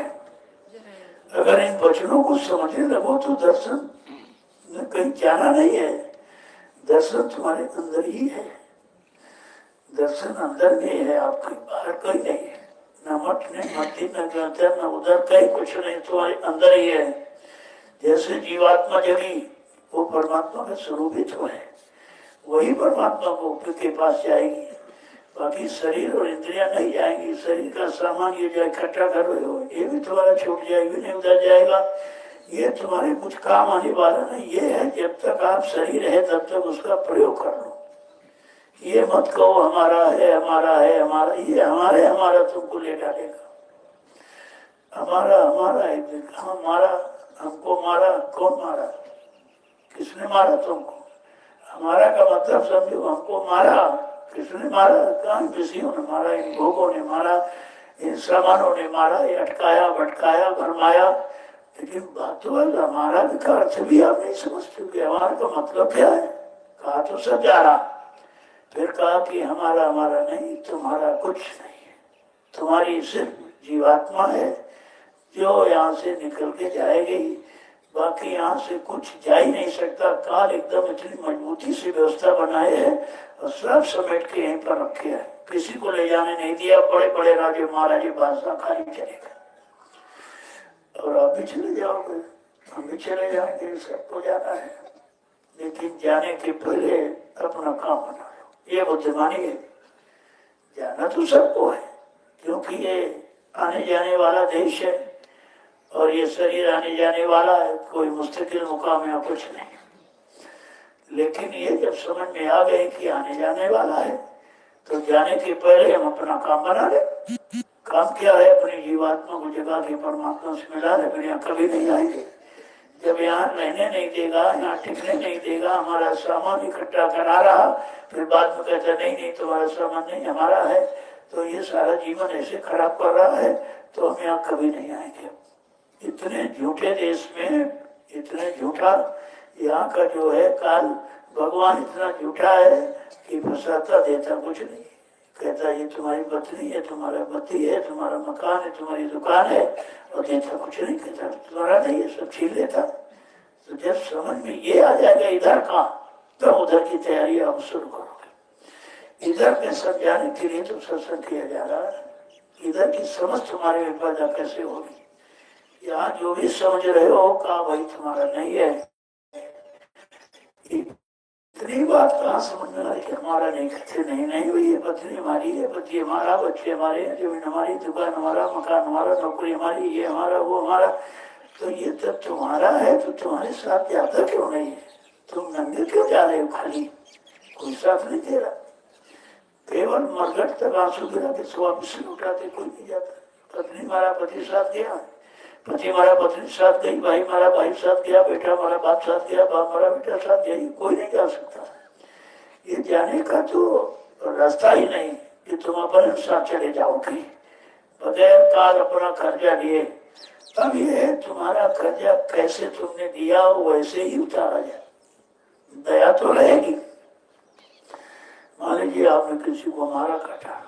अगर इन वचनों को समझने लगो तो दर्शन कहीं जाना नहीं है, दर्शन तुम्हारे अंदर ही है। दर्शन अंदर में है, आपके बाहर कहीं नहीं है। न मठ न मट्टी न ग्रंथ न उधर कहीं कुछ नहीं, तुम्हारे अंदर ही है। जैसे जीवात्मा जगी, वो परमात्मा का स्वरूप ही तो है, वही परमात्मा को के पास जाएगी। बाकी शरीर और इंद्रियां नहीं जाएंगी। शरीर का सामान ये जो इकट्ठा कर रहे हो, ये भी तुम्हारा छूट जाएगी, नहीं उधर जाएगा। ये तुम्हारे कुछ काम आने वाला नहीं। ये है जब तक आप शरीर है तब तक उसका प्रयोग कर लो। ये मत कहो हमारा है हमारा है हमारा, ये हमारे हमारा तुमको ले डालेगा। हमारा हमारा है, हमारा हमको मारा, कौन मारा, किसने मारा तुमको। हमारा का मतलब समझो, हमको मारा, किसने मारा, कहाँ विषयों ने मारा, इन भोगों ने मारा, इन सामानों ने मारा, ये अटकाया भटकाया भरमाया। लेकिन बात तो हमारा का अर्थ भी आप नहीं समझते कि हमारा का मतलब क्या है। कहा तो सब जा रहा, फिर कहा कि हमारा हमारा नहीं, तुम्हारा कुछ नहीं है, तुम्हारी सिर्फ जीवात्मा है जो यहाँ से निकल के जाएगी। बाकी यहाँ से कुछ जा ही नहीं सकता। काल एकदम इतनी मजबूती से व्यवस्था बनाए है और सब समेट के यहीं पर रखे है, किसी को ले जाने नहीं दिया। बड़े बड़े राजे महाराजे बादशाह खाली चले गए। और आप भी चले जाओगे, हम भी चले जाएंगे, सबको जाना है। लेकिन जाने के पहले अपना काम बना लो, ये बुद्धिमानी है। जाना तो सबको है, क्योंकि ये आने जाने वाला देश है और ये शरीर आने जाने वाला है, कोई मुस्तकिल मुकाम या कुछ नहीं। लेकिन ये जब समझ में आ गए कि आने जाने वाला है, तो जाने के पहले हम अपना काम बना ले। काम क्या है? अपनी जीवात्मा को जगा के परमात्मा से मिला ले, फिर यहाँ कभी नहीं आएंगे। जब यहाँ रहने नहीं देगा, यहाँ टिकने नहीं देगा, हमारा सामान इकट्ठा करा रहा, फिर बाद में कहता नहीं नहीं तुम्हारा सामान नहीं हमारा है, तो ये सारा जीवन ऐसे खराब कर रहा है, तो हम यहाँ कभी नहीं आएंगे। इतने झूठे देश में, इतने झूठा यहाँ का जो है काल, भगवान इतना झूठा है कि फंसाता देता कुछ नहीं। कहता ये तुम्हारी पत्नी है, तुम्हारा पति है, तुम्हारा मकान है, तुम्हारी दुकान है, और देता कुछ नहीं। कहता तुम्हारा नहीं है, सब छीन लेता। तो जब समझ में ये आ जाएगा इधर का, तो उधर की तैयारी आप शुरू करोगे। इधर में समझाने के लिए तो सत्संग किया जा रहा है, इधर की समझ तुम्हारे में पैदा कैसे होगी। यहाँ जो भी समझ रहे हो का भाई तुम्हारा नहीं है, इतनी बात कहाँ समझ में आई कि हमारा नहीं कहते नहीं नहीं भाई ये पत्नी हमारी है, पति हमारा, बच्चे हमारे हैं, जमीन हमारी, दुकान हमारा, मकान हमारा, नौकरी हमारी, ये हमारा वो हमारा। तो ये तब तुम्हारा है तो तुम्हारे साथ जाता क्यों नहीं है? तुम नंगे क्यों जा रहे हो? खाली कोई साथ नहीं दे रहा, केवल मरगट तक आंसू गिरा के वापिस उठाते, कोई नहीं जाता। पत्नी हमारा पति साथ गया, पति हमारा पत्नी साथ गई, भाई हमारा भाई साथ गया, बेटा हमारा बाप साथ गया, बाप हमारा बेटा साथ गया, कोई नहीं जा सकता। ये जाने का तो रास्ता ही नहीं कि तुम अपने साथ चले जाओगे बगैर काल अपना कर्जा लिए। अब ये तुम्हारा कर्जा कैसे तुमने दिया वैसे ही उतारा जाए, दया तो रहेगी। मान लीजिए आपने किसी को मारा काटा,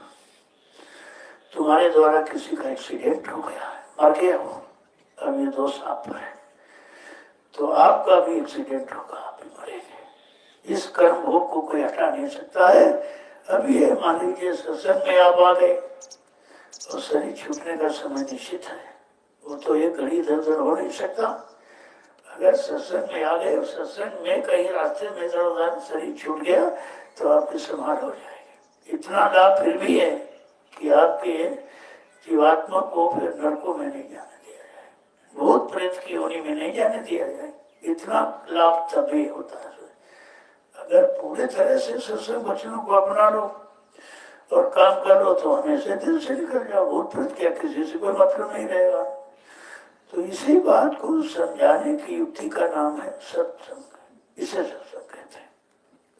तुम्हारे द्वारा किसी का एक्सीडेंट हो गया, मर गया हो, अब ये दोष आप पर है, तो आपका भी एक्सीडेंट होगा, आप भी मरेंगे। इस कर्म भोग को कोई हटा नहीं सकता है। अब ये मान लीजिए सत्संग में आप आ गए और शरीर छूटने का समय निश्चित है, वो तो एक घड़ी इधर उधर हो नहीं सकता। अगर सत्संग में आ गए और सत्संग में कहीं रास्ते में इधर उधर शरीर छूट गया तो आपकी संभाल हो जाएगी। इतना लाभ फिर भी है कि आपके जीवात्मा को फिर नरकों में नहीं जाने दिया जाए, भूत प्रेत की योनि में नहीं जाने दिया जाए। इतना लाभ तभी होता है अगर पूरे तरह से सत्संग वचनों को अपना लो और काम कर लो, तो हमेशा दिल से निकल जाओ। भूत प्रेत क्या, किसी से कोई मतलब नहीं रहेगा। तो इसी बात को समझाने की युक्ति का नाम है सत्संग, इसे सत्संग कहते हैं।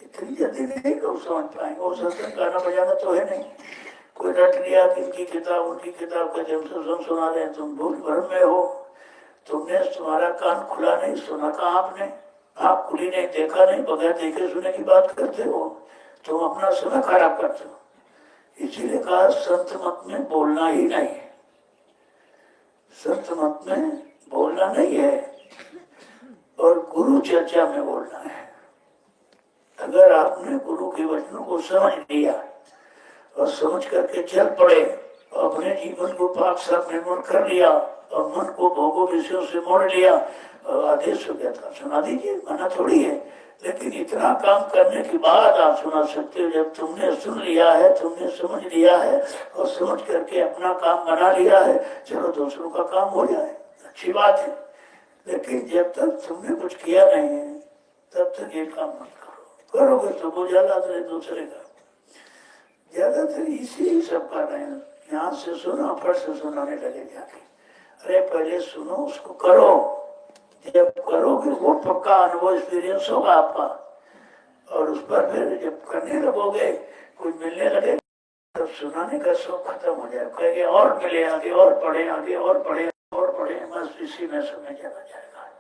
इतनी जल्दी नहीं लोग समझ पाएंगे, वो सत्संग गाना बजाना तो है नहीं। कोई रट लिया कि इनकी किताब उनकी किताब का जब सत्संग सुना रहे हैं, तुम भूल भ्रम में हो, तुमने तुम्हारा कान खुला नहीं, सुना कहा आपने, आप खुली नहीं, देखा नहीं, बगैर देखे सुने की बात करते हो, तुम अपना समय खराब करते हो। इसीलिए कहा संत मत में बोलना ही नहीं है, संत मत में बोलना नहीं है और गुरु चर्चा में बोलना है। अगर आपने गुरु के वचनों को समझ लिया और समझ करके चल पड़े और अपने जीवन को पाक साफ निर्मल कर लिया और मन को भोगों विषयों से मोड़ लिया और आदेश हो गया था सुना दीजिए, मना थोड़ी है। लेकिन इतना काम करने के बाद आप सुना सकते हो, जब तुमने सुन लिया है, तुमने समझ लिया है और समझ करके अपना काम बना लिया है, चलो दूसरों का काम हो जाए, अच्छी बात है। लेकिन जब तक तुमने कुछ किया नहीं है तब तक ये काम मत करो। करोगे तो वो ज्यादा दूसरे का, ज्यादातर इसी सब कर रहे हैं। यहाँ से सुनो, फट से सुनाने लगे जाके। अरे पहले सुनो, उसको करो, जब करोगे वो पक्का अनुभव एक्सपीरियंस होगा आपका, और उस पर फिर जब करने लगोगे, कुछ मिलने लगे, तब सुनाने का शौक खत्म हो जाए। कहेंगे और मिले आगे, और पढ़े आगे, और पढ़े और पढ़े, बस इसी में समय चला जाएगा।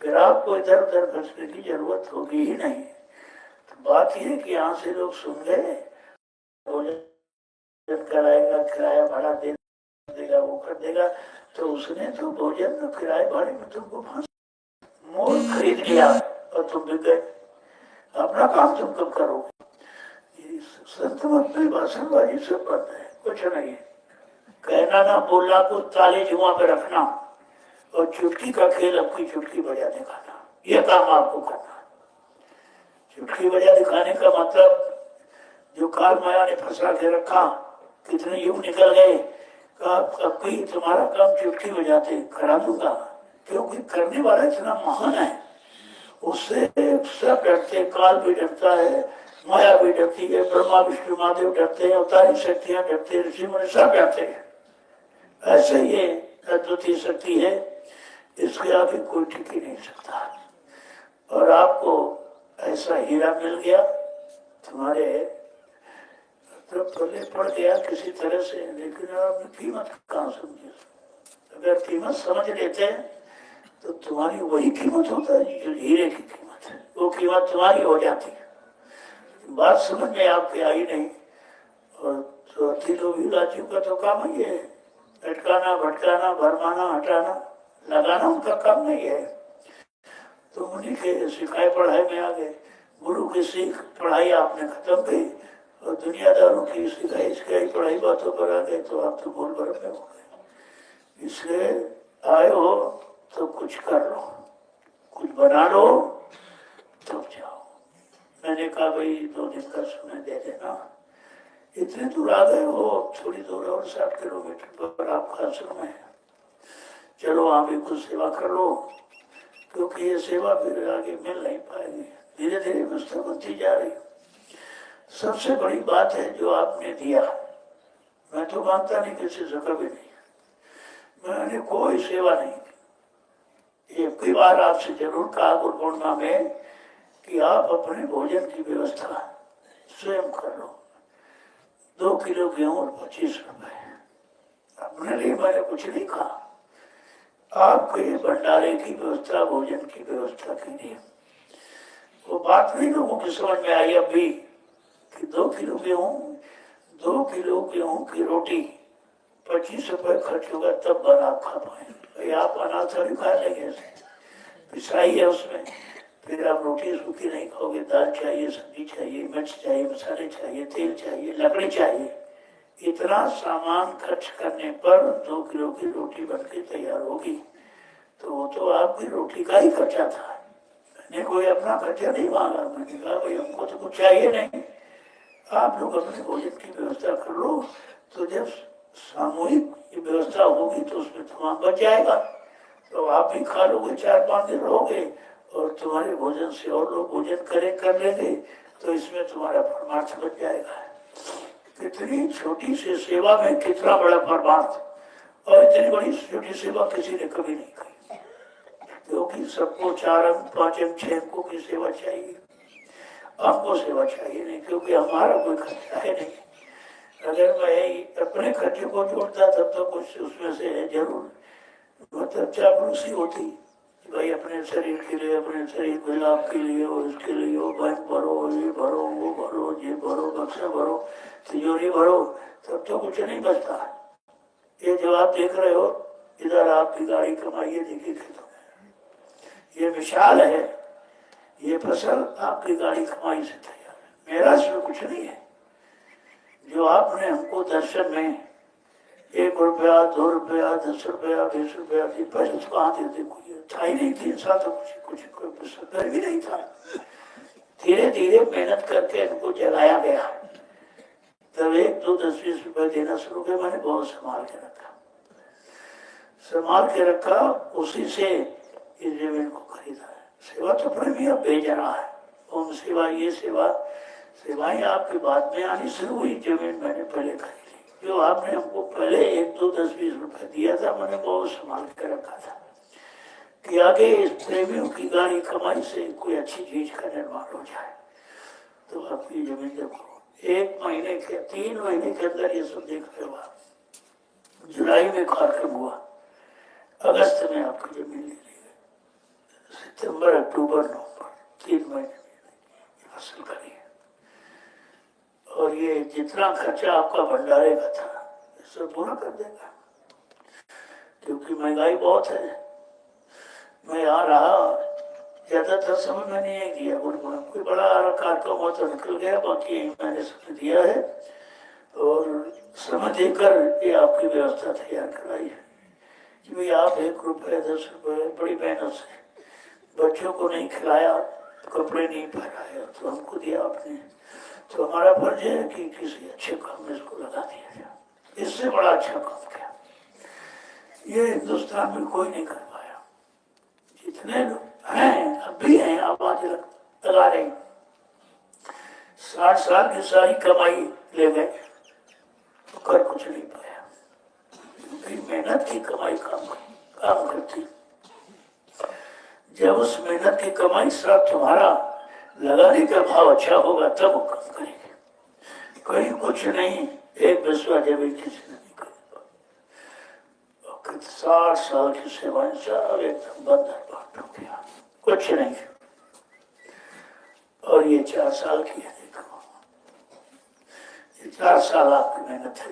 फिर आपको इधर उधर खर्चने की जरूरत होगी ही नहीं। तो बात यह है कि यहाँ से लोग सुन गए, भोजन कराएगा, किराया भाड़ा दे देगा, वो कर देगा, तो उसने तो भोजन किराए भाड़े में तुमको मोल खरीद लिया और तुम भी गए। अपना काम तुम कब करोगे? संत मत में भाषणबाजी सब बात है, कुछ नहीं है। कहना ना बोलना को ताले जुआ पे रखना, और चुटकी का खेल आपकी चुटकी बजा दिखाना, ये काम आपको करना है। चुटकी बजा दिखाने का मतलब जो काल माया ने फंसा के रखा, कितने युग निकल गए, अब भी तुम्हारा काम चुटकी बजाते करा दूंगा, क्योंकि करने वाला इतना महान है, उससे सब डरते, काल भी डरता है, माया भी डरती है, ब्रह्मा विष्णु महादेव डरते हैं, अवतारी शक्तियां डरते, ऋषि मुनि सब डरते हैं। ऐसे ये अद्वितीय शक्ति है, इसके आगे कोई टिक ही नहीं सकता। और आपको ऐसा हीरा मिल गया, तुम्हारे तो पले पड़ गया किसी तरह से, लेकिन आपने कीमत कहाँ समझी? अगर कीमत समझ लेते तो तुम्हारी वही कीमत होता है जो हीरे की कीमत है, वो कीमत तुम्हारी हो जाती है। बात समझ में आपके आई नहीं, और तो तीनों का तो काम ही है, लटकाना, भटकाना, भरमाना, हटाना, लगाना उनका काम नहीं है। तो उन्हीं के सिखाए पढ़ाई में आ गए, गुरु की सीख पढ़ाई आपने खत्म की, और दुनियादारों की सिखाई पढ़ाई बातों पर आ गए, तो आप तो बोल बरफ में हो गए। इसलिए आए हो तो कुछ कर लो, कुछ बना लो, तब जाओ। मैंने कहा भाई 2 दिन का समय दे देना, इतने दूर आ गए हो, थोड़ी दूर और 60 किलोमीटर पर आपका आश्रम है, चलो वहां भी कुछ सेवा कर लो, क्योंकि ये सेवा फिर आगे मिल नहीं पाएगी, धीरे धीरे व्यवस्था बनती जा रही। सबसे बड़ी बात है जो आपने दिया, मैं तो मानता नहीं किसी से कभी नहीं, मैंने कोई सेवा नहीं की। एक ही बार आपसे जरूर कहा गुरु पूर्णिमा में कि आप अपने भोजन की व्यवस्था स्वयं कर लो, 2 किलो गेहूं और 25 रुपए। अपने लिए मैंने कुछ नहीं कहा, आपके भंडारे की व्यवस्था, भोजन की व्यवस्था कीजिए। वो बात नहीं लोगों की समझ में आई अब भी कि 2 किलो गेहूं की रोटी 25 रुपए खर्च होगा, तब बना आप खा पाए। आप अनाज थोड़ी खा लेंगे, पिसाई है उसमें, फिर आप रोटी सूखी नहीं खाओगे, दाल चाहिए, सब्जी चाहिए, मिर्च चाहिए, मसाले चाहिए, तेल चाहिए, लकड़ी चाहिए। इतना सामान खर्च करने पर 2 किलो की रोटी बनके तैयार होगी, तो वो तो आपकी रोटी का ही खर्चा था। मैंने कोई अपना खर्चा नहीं मांगा, मैंने कहा भाई हमको तो कुछ चाहिए नहीं, आप लोग अपने भोजन की व्यवस्था कर लो, तो जब सामूहिक व्यवस्था होगी तो उसमें तुम्हारा बच जाएगा, तो आप भी खा लोगे, 4-5 दिन रहोगे, और तुम्हारे भोजन से और लोग भोजन कर लेंगे, तो इसमें तुम्हारा परमार्थ बच जाएगा। इतनी छोटी सी सेवा में कितना बड़ा परमार्थ, और इतनी बड़ी छोटी सेवा किसी ने कभी नहीं की, क्योंकि सबको 4 अंक 5 अंक 6 अंकों की सेवा चाहिए, आपको सेवा चाहिए नहीं, क्योंकि हमारा कोई खर्चा है नहीं। अगर मैं अपने खर्चे को जोड़ता तब तो कुछ उसमें से जरूर मतलब चापलूसी होती, भाई अपने शरीर के लिए, अपने शरीर के लाभ के लिए, और इसके लिए वो बैंक भरो, ये भरो, वो भरो, ये भरो, बक्सा भरो, तिजोरी भरो, तब तो कुछ नहीं बचता। ये जो आप देख रहे हो, इधर आपकी गाड़ी कमाई है, देखिए खेतों में ये विशाल है, ये फसल आपकी गाड़ी कमाई से तैयार है, मेरा इसमें कुछ नहीं है। जो आपने हमको दर्शन में 1 रुपया, 2 रुपया, 10 रुपया, 20 रुपया दी, पहले उसको हाथ देते कोई था ही नहीं, 3 साल तो कुछ कोई भी नहीं था। धीरे धीरे मेहनत करके इनको जगाया गया, तब 1, 2, 10, 20 रुपए देना शुरू किया। मैंने बहुत संभाल के रखा, उसी से इस जमीन को खरीदा है। सेवा तो प्रेमी अब भेज रहा है, ओम सेवा, ये सेवा, सेवाएं आपके बाद में आनी शुरू हुई। जमीन मैंने पहले खरीदी, जो आपने हमको पहले 1, 2, 10, 20 रुपए दिया था, मैंने बहुत संभाल के रखा था कि आगे इस प्रेमियों की गाड़ी कमाई से कोई अच्छी चीज का निर्माण हो जाए। तो आपकी जमीन देखो, 1 महीने के 3 महीने के अंदर ये सब देख रहे हो आप। जुलाई में कार्यक्रम हुआ, अगस्त में आपकी जमीन ले ली गई, सितंबर, अक्टूबर, नवंबर, 3 महीने में फसल करी है। और ये जितना खर्चा आपका भंडारे का था, इससे पूरा कर देगा, क्योंकि महंगाई बहुत है। मैं यहाँ रहा, ज्यादातर समय मैंने ये किया, कोई बड़ा कार्यक्रम हुआ तो निकल गया, बाकी मैंने समय दिया है और समय देकर ये आपकी व्यवस्था तैयार कराई है। कि भाई आप 1 रुपये 10 रुपये बड़ी मेहनत से बच्चों को नहीं खिलाया, कपड़े नहीं पहनाया, तो हमको दिया आपने, तो हमारा फर्ज है कि किसी अच्छे काम में इसको लगा दिया जाए। इससे बड़ा अच्छा काम क्या ये हिंदुस्तान में कोई नहीं कर पाया। जितने लोग हैं अब भी हैं, आवाज लगा रहे, 60 साल की सारी कमाई ले गए तो कर कुछ नहीं पाया, क्योंकि मेहनत की कमाई काम करती। जब उस मेहनत की कमाई साथ तुम्हारा लगाने का भाव अच्छा होगा तब वो काम करेंगे। कहीं कुछ नहीं, एक विश्वा जमीन किसी ने नहीं करेगा। 60 साल की सेवाएं सब एकदम बंधन बांट हो गया, कुछ नहीं। और ये 4 साल की है, देखो ये 4 साल आपकी मेहनत है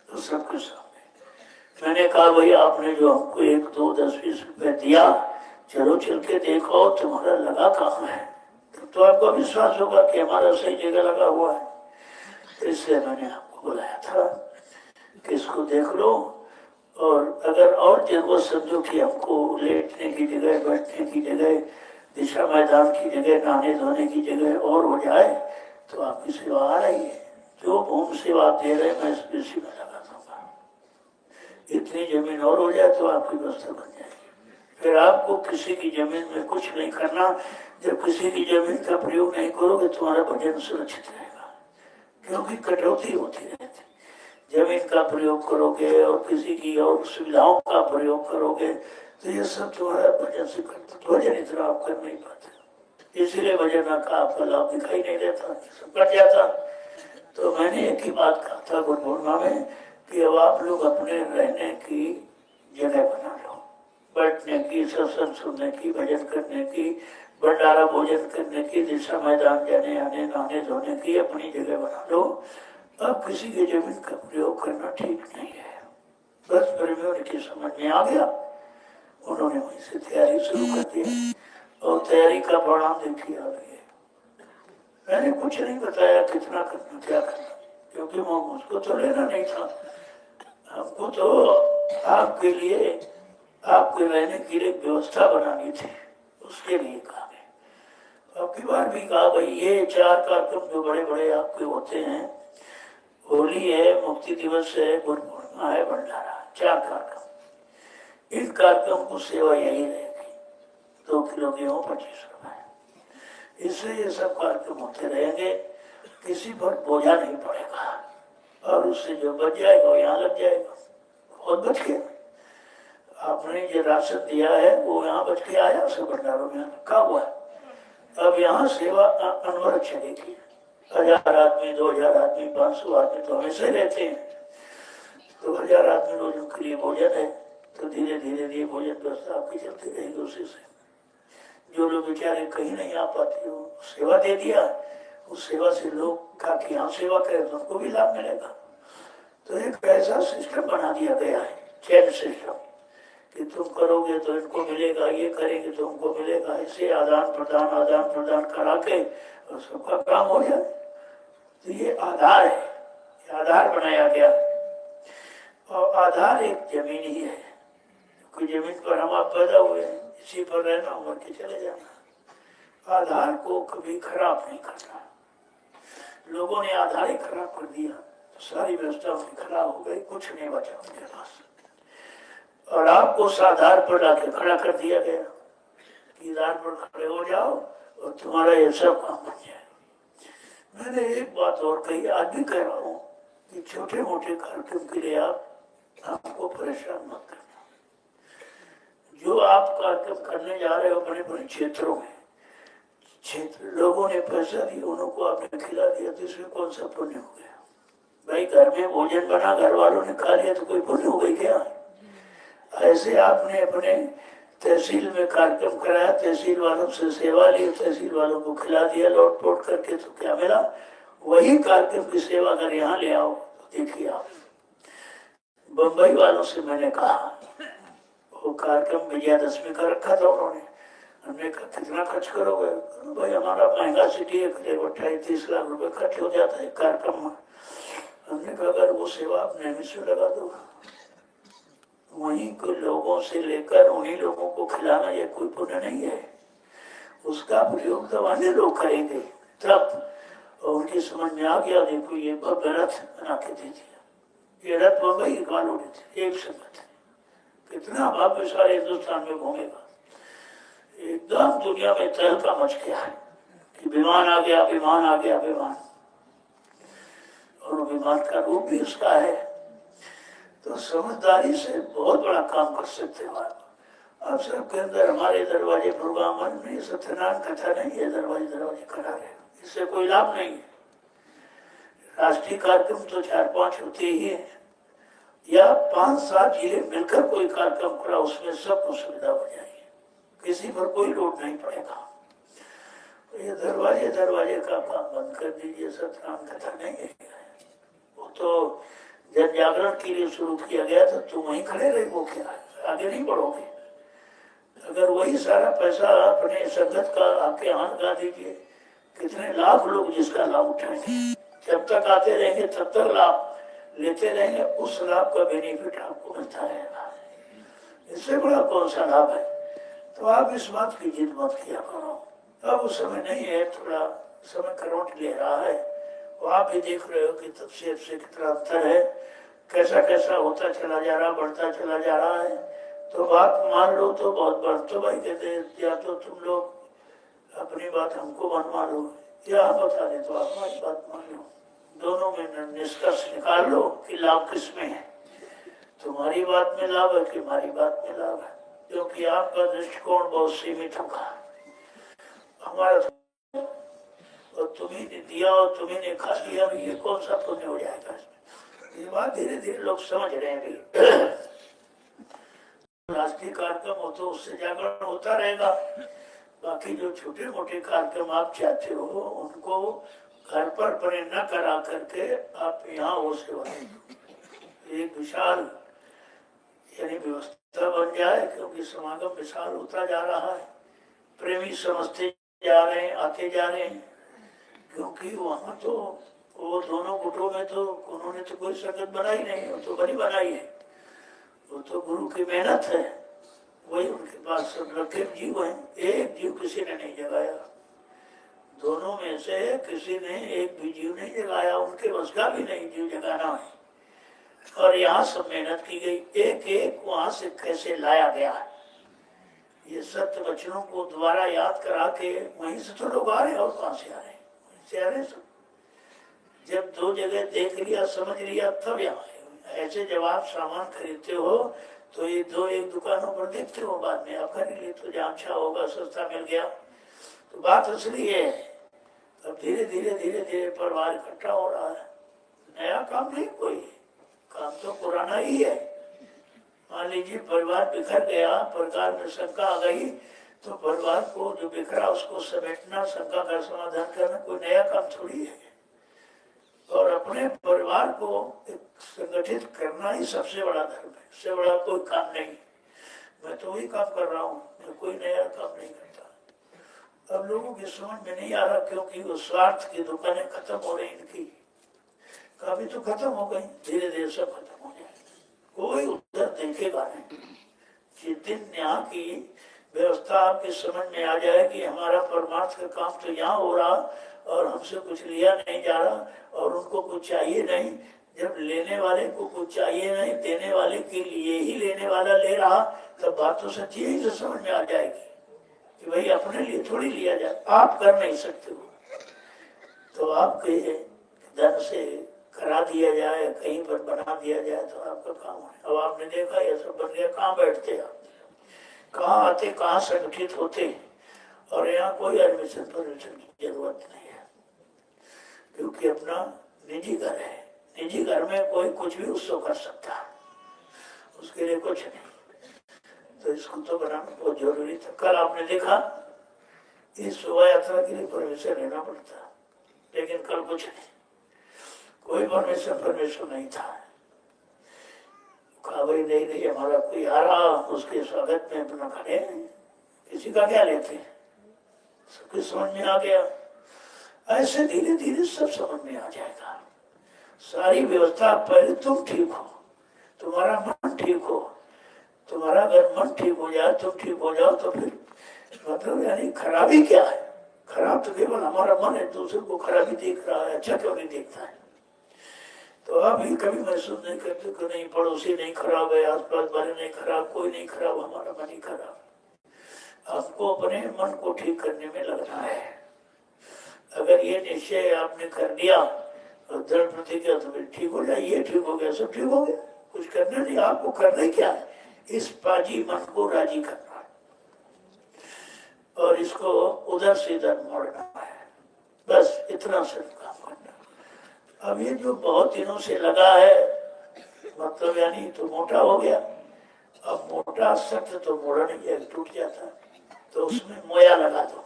तो सबके सामने। मैंने कहा भाई आपने जो हमको 1 2 10 20 रुपए दिया, चलो चल के देखो तुम्हारा लगा कहाँ है, तो आपको विश्वास होगा कि हमारा सही जगह लगा हुआ है। इसलिए मैंने आपको बुलाया था कि इसको देख लो, और अगर और जरूरत समझो कि हमको लेटने की जगह, बैठने की जगह, दिशा मैदान की जगह, नहाने धोने की जगह और हो जाए तो आपकी सेवा आ रही है। जो भूमि सेवा आप दे रहे मैं इसी में लगा दूंगा। इतनी जमीन और हो जाए तो आपकी व्यवस्था बन जाएगी। फिर आपको किसी की जमीन में कुछ नहीं करना। जब किसी की जमीन का प्रयोग नहीं करोगे तुम्हारा भजन सुरक्षित रहेगा, क्योंकि कटौती होती रहती। जमीन का प्रयोग करोगे और किसी की और सुविधाओं का प्रयोग करोगे तो ये सब तुम्हारा भजन से भजन इतना आप कर नहीं पाते। इसीलिए भजन का आपका लाभ दिखाई नहीं देता, सब कट जाता। तो मैंने एक ही बात कहा था गुरु पूर्णिमा में कि अब आप लोग अपने रहने की जगह बना लो, बैठने की, सत्संग सुनने की, भजन करने की, भंडारा भोजन करने की, दिशा मैदान जाने आने, नहाने धोने की अपनी जगह बना लो। अब किसी की जमीन का प्रयोग करना ठीक नहीं है। बस प्रेमियों की समझ में आ गया, उन्होंने वहीं से तैयारी शुरू कर दी और तैयारी का परिणाम देखिए आ गई। मैंने कुछ नहीं बताया कितना करना क्या करना, क्योंकि वो मुझको तो लेना नहीं था। हमको तो आपके लिए, आपके रहने के लिए व्यवस्था बनानी थी, उसके लिए कहा गया। अब की बार भी कहा भाई ये 4 कार्यक्रम जो बड़े बड़े आपके होते हैं, होली है, मुक्ति दिवस है, गुरु पूर्णिमा है, भंडारा, 4 कार्यक्रम। इन कार्यक्रम को सेवा यही रहेगी, 2 किलो गेहूँ 25 रुपए। इससे ये सब कार्यक्रम होते रहेंगे, किसी पर बोझा नहीं पड़ेगा, और उससे जो बच जाएगा वो यहाँ लग जाएगा। बहुत बच गया, आपने जो राशन दिया है वो यहाँ बच के आया, उसे भंडारों में रखा हुआ है। अब यहाँ सेवा अनवरत चलेगी। 1000 आदमी, 2000 आदमी, 500 आदमी तो हमेशा ही रहते हैं, तो 1000 आदमी रोज के लिए भोजन है, तो धीरे धीरे भोजन व्यवस्था आपकी चलती रहेगी। उसी से जो लोग बेचारे कहीं नहीं आ पाते हो, सेवा दे दिया, उस सेवा से लोग का कि यहाँ सेवा करें तो उनको भी लाभ मिलेगा। तो एक ऐसा सिस्टम बना दिया गया है, चैन सिस्टम, कि तुम करोगे तो इनको मिलेगा, ये करेंगे तो उनको मिलेगा। ऐसे आदान प्रदान करा के और सबका काम हो जाए। तो ये आधार है, ये आधार बनाया गया। और आधार एक जमीन ही है, क्योंकि जमीन पर हम आप पैदा हुए हैं, इसी पर रहना, उमर के चले जाना। आधार को कभी खराब नहीं करना। लोगों ने आधार ही खराब कर दिया तो सारी व्यवस्था उनकी खराब हो गई, कुछ नहीं बचा उनके पास। और आपको उस आधार पर लाके खड़ा कर दिया गया कि आधार पर खड़े हो जाओ और तुम्हारा ये सब काम बन जाए। मैंने एक बात और कही, आज भी कह रहा हूँ कि छोटे मोटे कार्यक्रम के लिए आप हमको परेशान मत करना। जो आप कार्यक्रम करने जा रहे हो बड़े बड़े क्षेत्रों में, क्षेत्र लोगों ने पैसा दिया, उनको आपने खिला दिया, तो इसमें कौन सा पुण्य हो गया? भाई घर में भोजन बना, घर वालों ने खा लिया तो कोई पुण्य हो गई क्या? ऐसे आपने अपने तहसील में कार्यक्रम कराया, तहसील वालों से सेवा ली, तहसील वालों को खिला दिया लौट पोट करके, तो क्या मिला? वही कार्यक्रम की सेवा अगर यहाँ ले आओ तो देखिए आप। बम्बई वालों से मैंने कहा, वो कार्यक्रम विजयादशमी का रखा था उन्होंने, हमने कहा कितना खर्च करोगे? भाई हमारा महंगा सिटी है, करीब 28-30 लाख रुपए खर्च हो जाता है कार्यक्रम में। हमने कहा अगर वो सेवा आप नियमित से लगा दो वहीं के लोगों से लेकर उन्हीं लोगों को खिलाना ये कोई पुण्य नहीं है। उसका प्रयोग तो अन्य लोग करेंगे तब, और उनकी समझ में आ गया देखो ये भव्य रथ बना के दे दिया। ये रथ बम्बई निकालो थे एक संगत, कितना भाग्यशाली हिंदुस्तान में घूमेगा। एकदम दुनिया में तहलका मच गया है कि विमान आ गया, विमान आ गया, विमान। और विमान का रूप भी उसका है। तो समझदारी से बहुत बड़ा काम कर सकते हो आप। अब सबके अंदर हमारे दरवाजे प्रोग्राम में सत्यनारायण कथा नहीं है, दरवाजे दरवाजे खड़ा रहे, इससे कोई लाभ नहीं है। राष्ट्रीय कार्यक्रम तो 4-5 होते ही है, या 5-7 जिले मिलकर कोई कार्यक्रम करा, उसमें सबको सुविधा हो जाएगी, किसी पर कोई लोड नहीं पड़ेगा। तो ये दरवाजे दरवाजे का काम बंद कर दीजिए, सत्यनारायण कथा नहीं है। वो तो जन जागरण के लिए शुरू किया गया था, तुम वहीं खड़े रहे, वो क्या है, आगे नहीं बढ़ोगे। अगर वही सारा पैसा अपने संगत का आपके यहाँ लगा दीजिए, कितने लाख लोग जिसका लाभ उठाएंगे। जब तक आते रहेंगे तब तक लाभ लेते रहेंगे, उस लाभ का बेनिफिट आपको मिलता रहेगा। इससे बड़ा कौन सा लाभ है। तो आप इस बात की जिद मत किया करो। अब उस समय नहीं है, थोड़ा समय करवट ले रहा है। और आप भी देख रहे हो कि तब से कितना अंतर है, कैसा कैसा होता चला जा रहा, बढ़ता चला जा रहा है। तो बात मान लो तो बहुत बढ़, तो भाई कहते या तो तुम लोग अपनी बात हमको मनवा लो, या हम बता दे तो आप हमारी बात मान लो। दोनों में निष्कर्ष निकाल लो कि लाभ किसमें है, तुम्हारी बात में लाभ है कि हमारी बात में लाभ है। क्योंकि आपका दृष्टिकोण बहुत सीमित होगा, हमारा और तुम्ही ने दिया और तुम्ही ने खा लिया, ये कौन सा पुण्य हो जाएगा। ये बात धीरे धीरे लोग समझ रहे हैं। राष्ट्रीय कार्यक्रम हो तो उससे जागरण होता रहेगा। बाकी जो छोटे मोटे कार्यक्रम आप चाहते हो उनको घर पर बने न करा करके आप यहाँ हो सेवा एक विशाल यानी व्यवस्था बन जाए, क्योंकि समागम विशाल होता जा रहा है। प्रेमी समझते जा रहे हैं, आते जा रहे हैं, क्योंकि वहाँ तो वो दोनों गुटों में तो उन्होंने तो कोई संगत बनाई नहीं, वो तो बनी बनाई है, वो तो गुरु की मेहनत है। वही उनके पास सब रखे जीव हैं, एक जीव किसी ने नहीं जगाया। दोनों में से किसी ने एक भी जीव नहीं जगाया, उनके बस का भी नहीं जीव जगाना है। और यहाँ सब मेहनत की गई, एक एक वहां से कैसे लाया गया। ये सत्य वचनों को दोबारा याद करा के वहीं से तो लोग आ रहे हैं, और कहाँ से आ रहे हैं, वहीं से आ रहे सब। जब 2 जगह देख लिया, समझ लिया, तब यहाँ ऐसे जब आप सामान खरीदते हो तो ये 2-1 दुकानों पर देखते हो, बाद में आप खरीद लिए तो जहाँ अच्छा होगा, सस्ता मिल गया। तो बात असली है। अब धीरे धीरे धीरे धीरे परिवार इकट्ठा हो रहा है। नया काम नहीं, कोई काम तो पुराना ही है। मान लीजिए परिवार बिखर गया, परिवार में शंका आ गई, तो परिवार को जो बिखरा उसको समेटना, शंका का समाधान करना कोई नया काम थोड़ी है। और अपने परिवार को संगठित करना ही सबसे बड़ा धर्म है, इससे बड़ा कोई काम नहीं। मैं तो वही काम कर रहा हूँ, मैं कोई नया काम नहीं करता। अब लोगों की समझ में नहीं आ रहा, क्योंकि वो स्वार्थ की दुकानें खत्म हो रही इनकी, काफी तो खत्म हो गई, धीरे धीरे सब खत्म हो जाए, कोई उधर देखेगा नहीं। जिस दिन यहाँ की व्यवस्था आपकी समझ में आ जाए कि हमारा परमार्थ का काम तो यहाँ हो रहा और हमसे कुछ लिया नहीं जा रहा और उनको कुछ चाहिए नहीं, जब लेने वाले को कुछ चाहिए नहीं, देने वाले के लिए ही लेने वाला ले रहा, तब बात तो सच्ची ही से समझ में आ जाएगी कि भाई अपने लिए थोड़ी लिया जाए, आप कर नहीं सकते हो तो आपके धन से करा दिया जाए, कहीं पर बना दिया जाए तो आपका काम है। अब आपने देखा ये सब बन गया, कहाँ बैठते आप, कहाँ आते, कहाँ संगठित होते, और यहाँ कोई एडमिशन परमिशन की जरूरत नहीं है, क्योंकि अपना निजी घर है। निजी घर में कोई कुछ भी उत्सव कर सकता है, उसके लिए कुछ नहीं। तो इसको तो बनाना बहुत जरूरी था। कल आपने देखा इस शोभा यात्रा के लिए परमिशन लेना पड़ता, लेकिन कल कुछ नहीं, कोई परमिशन नहीं था। कहा भाई नहीं नहीं, हमारा कोई आ रहा उसके स्वागत में अपना खड़े, किसी का क्या लेते, सबकी समझ में आ गया। ऐसे धीरे धीरे सब समझ में आ जाएगा। सारी व्यवस्था पहले तुम ठीक हो, तुम्हारा मन ठीक हो, तुम्हारा अगर मन ठीक हो जाए, तुम ठीक हो जाओ, तो फिर मतलब यानी खराबी क्या है? खराब तो केवल हमारा मन है, दूसरे को खराबी देख रहा है, अच्छा क्यों नहीं देखता है? तो आप ही कभी महसूस नहीं करते कि नहीं पड़ोसी नहीं खराब है, आसपास वाले नहीं खराब, कोई नहीं खराब, हमारा मन ही खराब। आपको अपने मन को ठीक करने में लगना है। अगर ये निश्चय आपने कर लिया और दृढ़ प्रतिज्ञा, तो फिर ठीक हो जाए, ये ठीक हो गया, सब ठीक हो गया, कुछ करना नहीं। आपको करना क्या है? इस पाजी मन को राजी करना है और इसको उधर से इधर मोड़ना है, बस इतना सिर्फ काम करना। अब ये जो बहुत दिनों से लगा है, मतलब यानी तो मोटा हो गया। अब मोटा सख्त तो मोड़ा नहीं है, टूट जाता है, तो उसमें मोया लगा दो।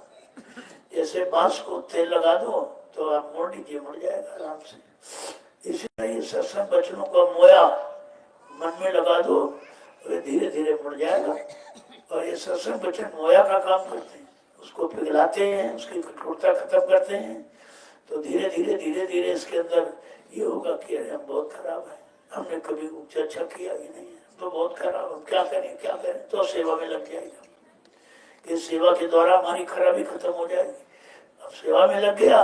जैसे बांस को तेल लगा दो तो आप मोड़ लीजिए, मुड़ जाएगा आराम से। इसी तरह ये सत्संग वचनों का मोया मन में लगा दो, वे धीरे धीरे मुड़ जाएगा। और ये सत्संग वचन मोया का काम करते हैं, उसको पिघलाते हैं, उसकी कठोरता खत्म करते हैं। तो धीरे धीरे धीरे धीरे इसके अंदर ये होगा कि अरे हम बहुत खराब है, हमने कभी कुछ अच्छा किया ही नहीं है, तो बहुत खराब, हम क्या करें क्या करें, तो सेवा में लग जाएगा। इस सेवा के द्वारा हमारी खराबी खत्म हो जाएगी। अब सेवा में लग गया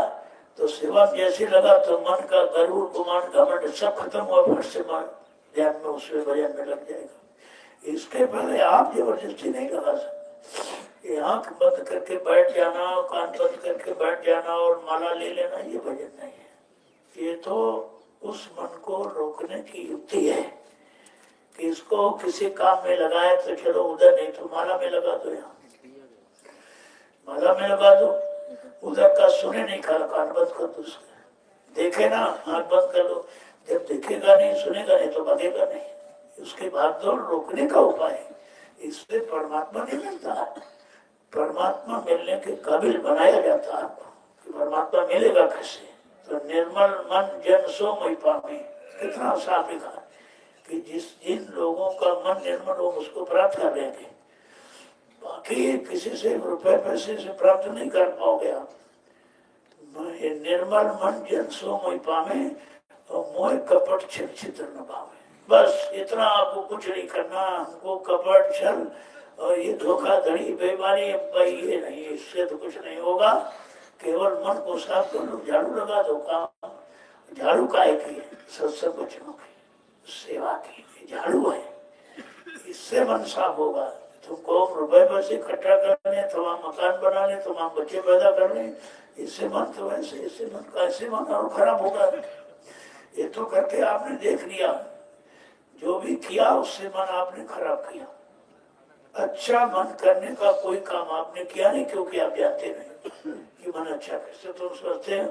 तो सेवा में जैसे लगा तो मन का गरूर गुमान घमंड सब खत्म हुआ, फट से मन ध्यान में उसमें भजन में लग जाएगा। इसके पहले आप जबरदस्ती नहीं लगा सकते। आंख बंद करके बैठ जाना, कान बंद करके बैठ जाना और माला ले लेना, ये भजन नहीं है। ये तो उस मन को रोकने की युक्ति है कि इसको किसी काम में लगाए तो चलो उधर, नहीं तो माला में लगा दो, यहाँ माला में लगा दो। उधर का सुने नहीं, कान बंद कर दो, देखे ना, आंख बंद कर लो। जब देखेगा नहीं, सुनेगा नहीं, तो भागेगा नहीं। उसके भागदौड़ रोकने का उपाय, इससे परमात्मा नहीं मिलता। परमात्मा मिलने के काबिल बनाया जाता है आपको कि परमात्मा मिलेगा कैसे? तो निर्मल मन जन सो मोहि पामे, कितना साफ लिखा कि जिन लोगों का मन निर्मल हो उसको प्राप्त कर लेंगे। बाकी किसी से रुपए पैसे से प्राप्त नहीं कर पाओगे आप। ये निर्मल मन जन सो मोहि पामे और मोह कपट छल छिद्र न पावे। बस इतना, आपको कुछ नहीं करना। हमको कपट छल और ये धोखाधड़ी बेईमानी भाई ये नहीं, इससे तो कुछ नहीं होगा। केवल मन को साफ कर लो, झाड़ू लगा दो। काम झाड़ू काहे की है? सत्संग वचनों की सेवा की झाड़ू है, इससे मन साफ होगा। तुमको रुपए पैसे इकट्ठा करने, तमाम मकान बनाने, तमाम बच्चे पैदा करने, इससे मन तो वैसे, इससे मन कैसे मन और खराब होगा? ये तो करके आपने देख लिया, जो भी किया उससे मन आपने खराब किया। अच्छा मन करने का कोई काम आपने किया नहीं, क्योंकि आप जानते नहीं कि मन अच्छा कैसे। तो सोचते हैं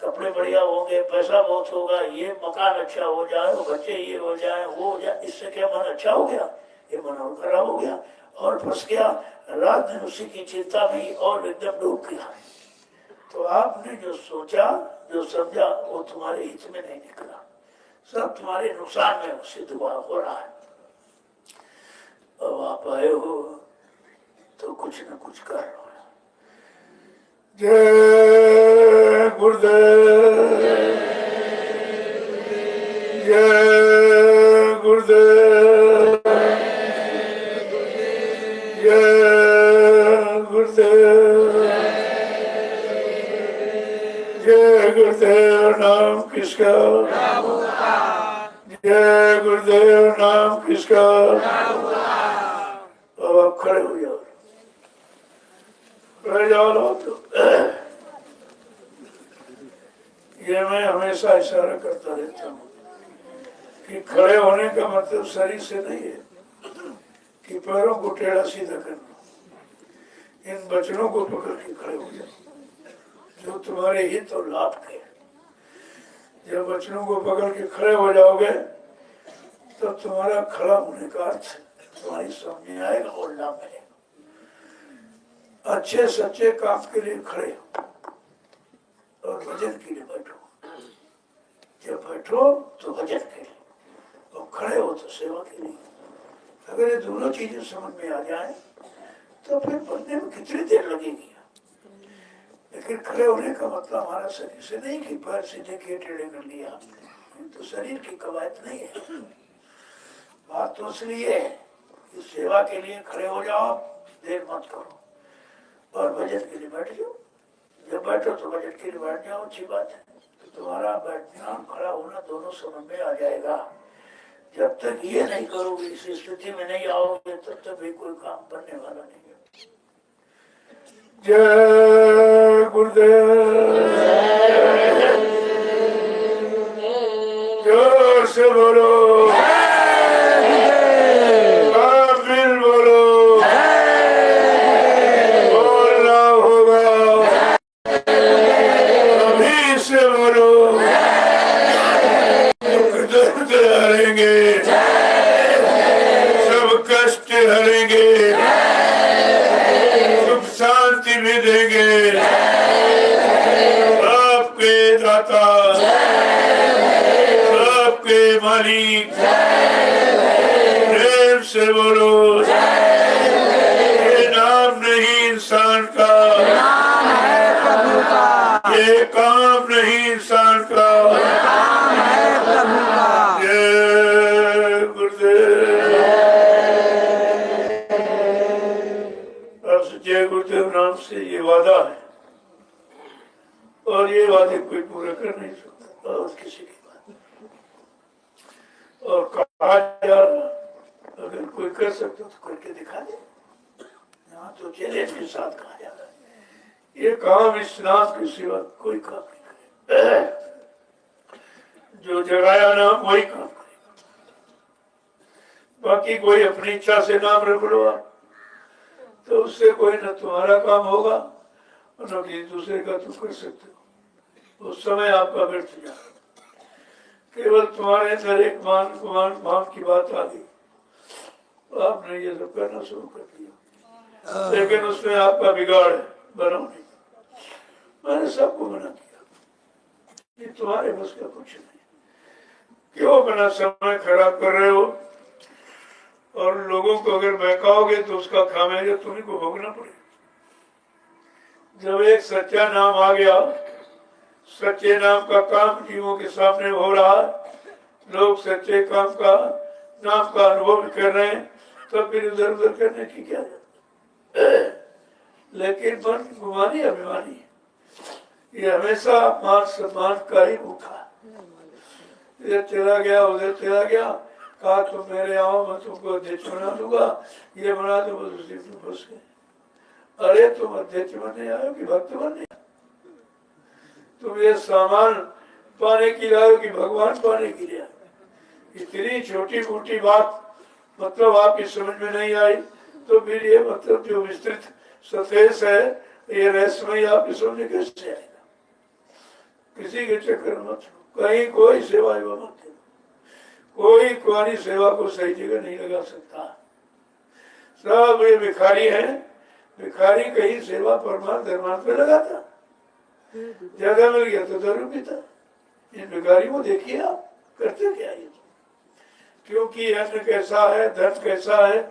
कपड़े बढ़िया होंगे, पैसा बहुत होगा, ये मकान अच्छा हो जाए, वो बच्चे ये हो जाए, वो हो जाए, इससे क्या मन अच्छा हो गया? ये मन और खराब हो गया और फंस गया। रात दिन उसी की चिंता में और एकदम डूब गया। तो आपने जो सोचा, जो समझा, वो तुम्हारे हित में नहीं निकला, सब तुम्हारे नुकसान में सिद्ध हो रहा है। अब आप आए हो तो कुछ न कुछ कर लो। जय गुरुदेव, जय गुरुदेव, जय गुरुदेव, जय गुरुदेव नाम किसका, जय गुरुदेव नाम किसका। अब आप खड़े हो जाओ, खड़े जाओ। तो ये मैं हमेशा इशारा करता रहता हूँ कि खड़े होने का मतलब शरीर से नहीं है कि पैरों को टेढ़ा सीधा करना। इन वचनों को पकड़ के खड़े हो जाओ जो तुम्हारे हित और लाभ के। जब वचनों को पकड़ के खड़े हो जाओगे तो तुम्हारा खड़ा होने का अर्थ तुम्हारी समझ में आएगा और लाभ मिलेगा। अच्छे सच्चे काम के लिए खड़े हो और भजन के लिए बैठो। जब बैठो तो भजन के लिए और खड़े हो तो सेवा के लिए। अगर ये दोनों चीजें समझ में आ जाए तो फिर बनने में कितनी देर लगेगी। लेकिन खड़े होने का मतलब हमारा शरीर से नहीं कि पैर सीधे किए टेढ़े कर लिया, तो शरीर की कवायद नहीं है। बात तो इसलिए है इस सेवा के लिए खड़े हो जाओ, देर मत करो और भजन के लिए बैठ जाओ। जब बैठो तो भजन के लिए बैठ जाओ, अच्छी बात है। तो तुम्हारा बैठना खड़ा होना दोनों समझ में आ जाएगा। जब तक ये नहीं करोगे, इस स्थिति में नहीं आओगे, तब तक भी कोई काम बनने वाला नहीं है। जय गुरुदेव, जोर से बोलो, सब मिल बोलो, बोलना होगा, अभी से बोलो, दुख दर्द हरेंगे, सब कष्ट हरेंगे, सुख शांति भी देंगे, आपके दाता, आपके मालिक, प्रेम से बोलो, ये नाम नहीं इंसान का, ये काम नहीं इंसान का, जय गुरुदेव। अब जय गुरुदेव नाम से ये वादा है और ये वादे कोई पूरा कर नहीं सकता और किसी की बात। और कहा जा रहा, अगर कोई कर सकता तो करके दिखा दे। यहाँ तो चैलेंज के साथ कहा जा रहा है, ये काम इस नाम के सिवा कोई काम नहीं करे। जो जगाया नाम वही काम करेगा। बाकी कोई अपनी इच्छा से नाम रख लो आप, तो उससे कोई न तुम्हारा काम होगा और न किसी दूसरे का तुम कर सकते हो। उस समय आपका व्यर्थ जाएगा। केवल तुम्हारे अंदर एक मान की बात आ गई, आपने ये सब करना शुरू कर दिया, लेकिन उसमें आपका बिगाड़ है, बनाओ नहीं। मैंने सबको मना किया, ये तुम्हारे बस का कुछ नहीं। क्यों अपना समय खराब कर रहे हो? और लोगों को अगर बहकाओगे तो उसका खामियाजा तुम्ही को भोगना पड़ेगा। जब एक सच्चा नाम आ गया, सच्चे नाम का काम जीवों के सामने हो रहा है, लोग सच्चे काम का नाम का अनुभव कर रहे हैं, तो फिर इधर उधर करने की क्या जरूरत? लेकिन मन गुमानी अभिमानी, ये हमेशा मान सम्मान का ही भूखा। इधर चला गया, उधर चला गया, कहा तुम मेरे आओ, मैं तुमको अध्यक्ष बना दूंगा, ये बना दो, बस उसी में फंस गए। अरे तुम अध्यक्ष बनने आयो कि भक्त बनने? तुम ये सामान पाने के लिए आयो कि भगवान पाने के लिए आयो? इतनी छोटी मोटी बात मतलब आपकी समझ में नहीं आई, तो फिर ये मतलब जो विस्तृत सतेश है, ये रहस्यमय आपकी समझ में कैसे आएगा? किसी के चक्कर मत, कहीं कोई सेवा मत करो। कोई कुआरी सेवा को सही जगह नहीं लगा सकता। सब ये भिखारी हैं, भिखारी कहीं सेवा परमार्थ धर्मार्थ में लगाता, ज्यादा मिल गया तो दारू पीता। इन भिखारी को देखिए आप करते क्या ये, क्योंकि अन्न कैसा है, धन कैसा है,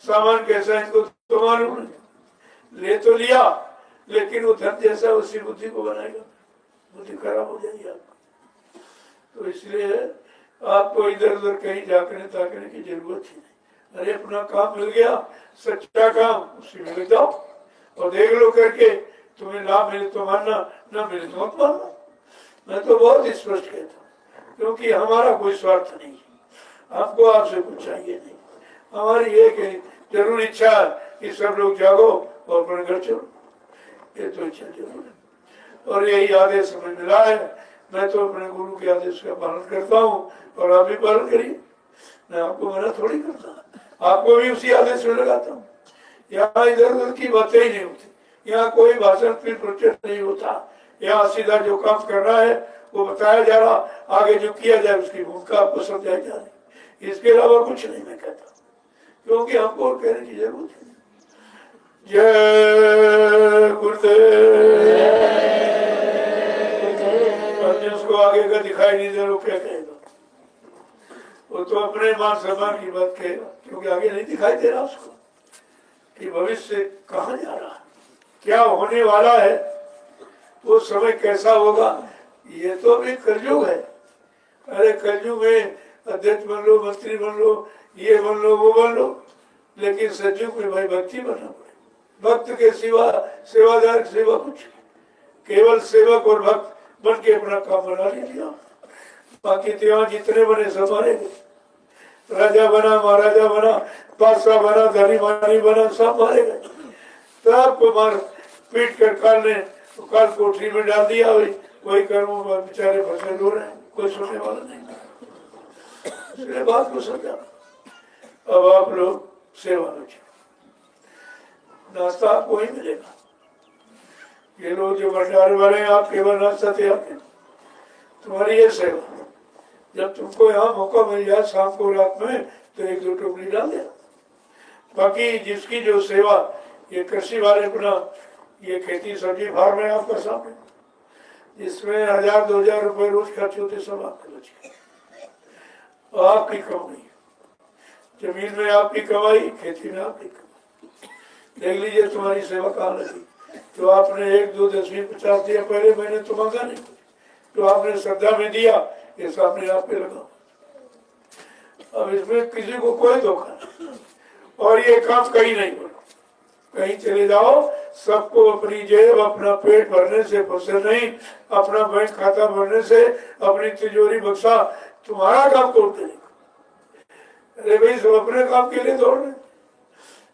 सामान कैसा है, इनको तो मालूम नहीं। ले तो लिया, लेकिन वो धन जैसा उसी बुद्धि को बनाएगा, बुद्धि खराब हो जाएगी आपको। तो इसलिए आपको इधर उधर कहीं जाकने ताकने की जरूरत ही नहीं। अरे अपना काम मिल गया, सच्चा काम, उसी में लग जाओ और देख लो करके। तुम्हें लाभ मिले तो मानना, ना मिले तो मत मानना। मैं तो बहुत स्पष्ट कहता हूँ, क्योंकि हमारा कोई स्वार्थ नहीं है, हमको आपसे कुछ चाहिए नहीं। हमारी ये कि जरूर इच्छा है कि सब लोग जागो और अपने घर चलो, ये तो इच्छा जरूर है। और यही आदेश हमें मिला है। मैं तो अपने गुरु के आदेश का पालन करता हूँ और आप भी पालन करिए। मैं आपको मना थोड़ी करता, आपको भी उसी आदेश में लगाता हूँ। यहाँ इधर उधर की बातें ही नहीं होती, यहाँ कोई भाषण फिर प्रचलित नहीं होता। यहाँ सीधा जो काम करना है वो बताया जा रहा, आगे जो किया जाए उसकी भूमिका आपको समझाई जा रही। इसके अलावा कुछ नहीं मैं कहता, क्योंकि हमको और कहने की जरूरत है। जय गुरुदेव। जिसको आगे का दिखाई नहीं दे रहा, क्या कहेगा? वो तो अपने मान सम्मान की बात कहेगा, क्योंकि आगे नहीं दिखाई दे रहा उसको कि भविष्य कहाँ जा रहा है, क्या होने वाला है, वो समय कैसा होगा। ये तो अभी कलयुग है। अरे कलयुग में अध्यक्ष बन लो, मंत्री बन लो, ये बन लो, वो बन लो, लेकिन सचिव में भाई भक्ति बनना पड़े। भक्त के सिवा सेवादार के सिवा कुछ नहीं। केवल सेवक और भक्त बन के अपना काम बना लीजिए। बाकी त्योहार जितने बने सब मारे गए। राजा बना, महाराजा बना, बादशाह बना, धनी मानी बना, सब मारे गए। सबको मार पीट कर काल ने काल कोठरी में डाल दिया। वही कर्मों में बेचारे फंसे रो रहे हैं, कोई सुनने वाला नहीं। इसलिए बात को समझा। अब आप लोग सेवा में नाश्ता आपको ही मिलेगा। ये लोग जो भंडारे वाले हैं, आप केवल नाश्ता तैयार करें, तुम्हारी ये सेवा। जब तुमको यहाँ मौका मिल जाए शाम को रात में तो एक दो टोकरी डाल देना। बाकी जिसकी जो सेवा, ये कृषि वाले अपना ये खेती सब्जी फार्म है आपका सामने, जिसमें 1000-2000 रुपए रोज खर्च होते, सब आपके बचे। आपकी कमाई, जमीन में आपकी कमाई, खेती में आपकी कमाई। देख लीजिए तुम्हारी सेवा कहाँ लगी। तो आपने 1, 2, 10, 20, 50 दिया, पहले मैंने तो मांगा नहीं, तो आपने श्रद्धा में दिया, ये सामने आप पे लगा। अब इसमें किसी को कोई धोखा नहीं। और ये काम कहीं नहीं करो, कहीं चले जाओ, सबको अपनी जेब अपना पेट भरने से फुर्सत नहीं, अपना बैंक खाता भरने से, अपनी तिजोरी बक्सा, तुम्हारा काम तोड़ते नहीं। अरे भाई सब अपने काम के लिए दौड़ रहे।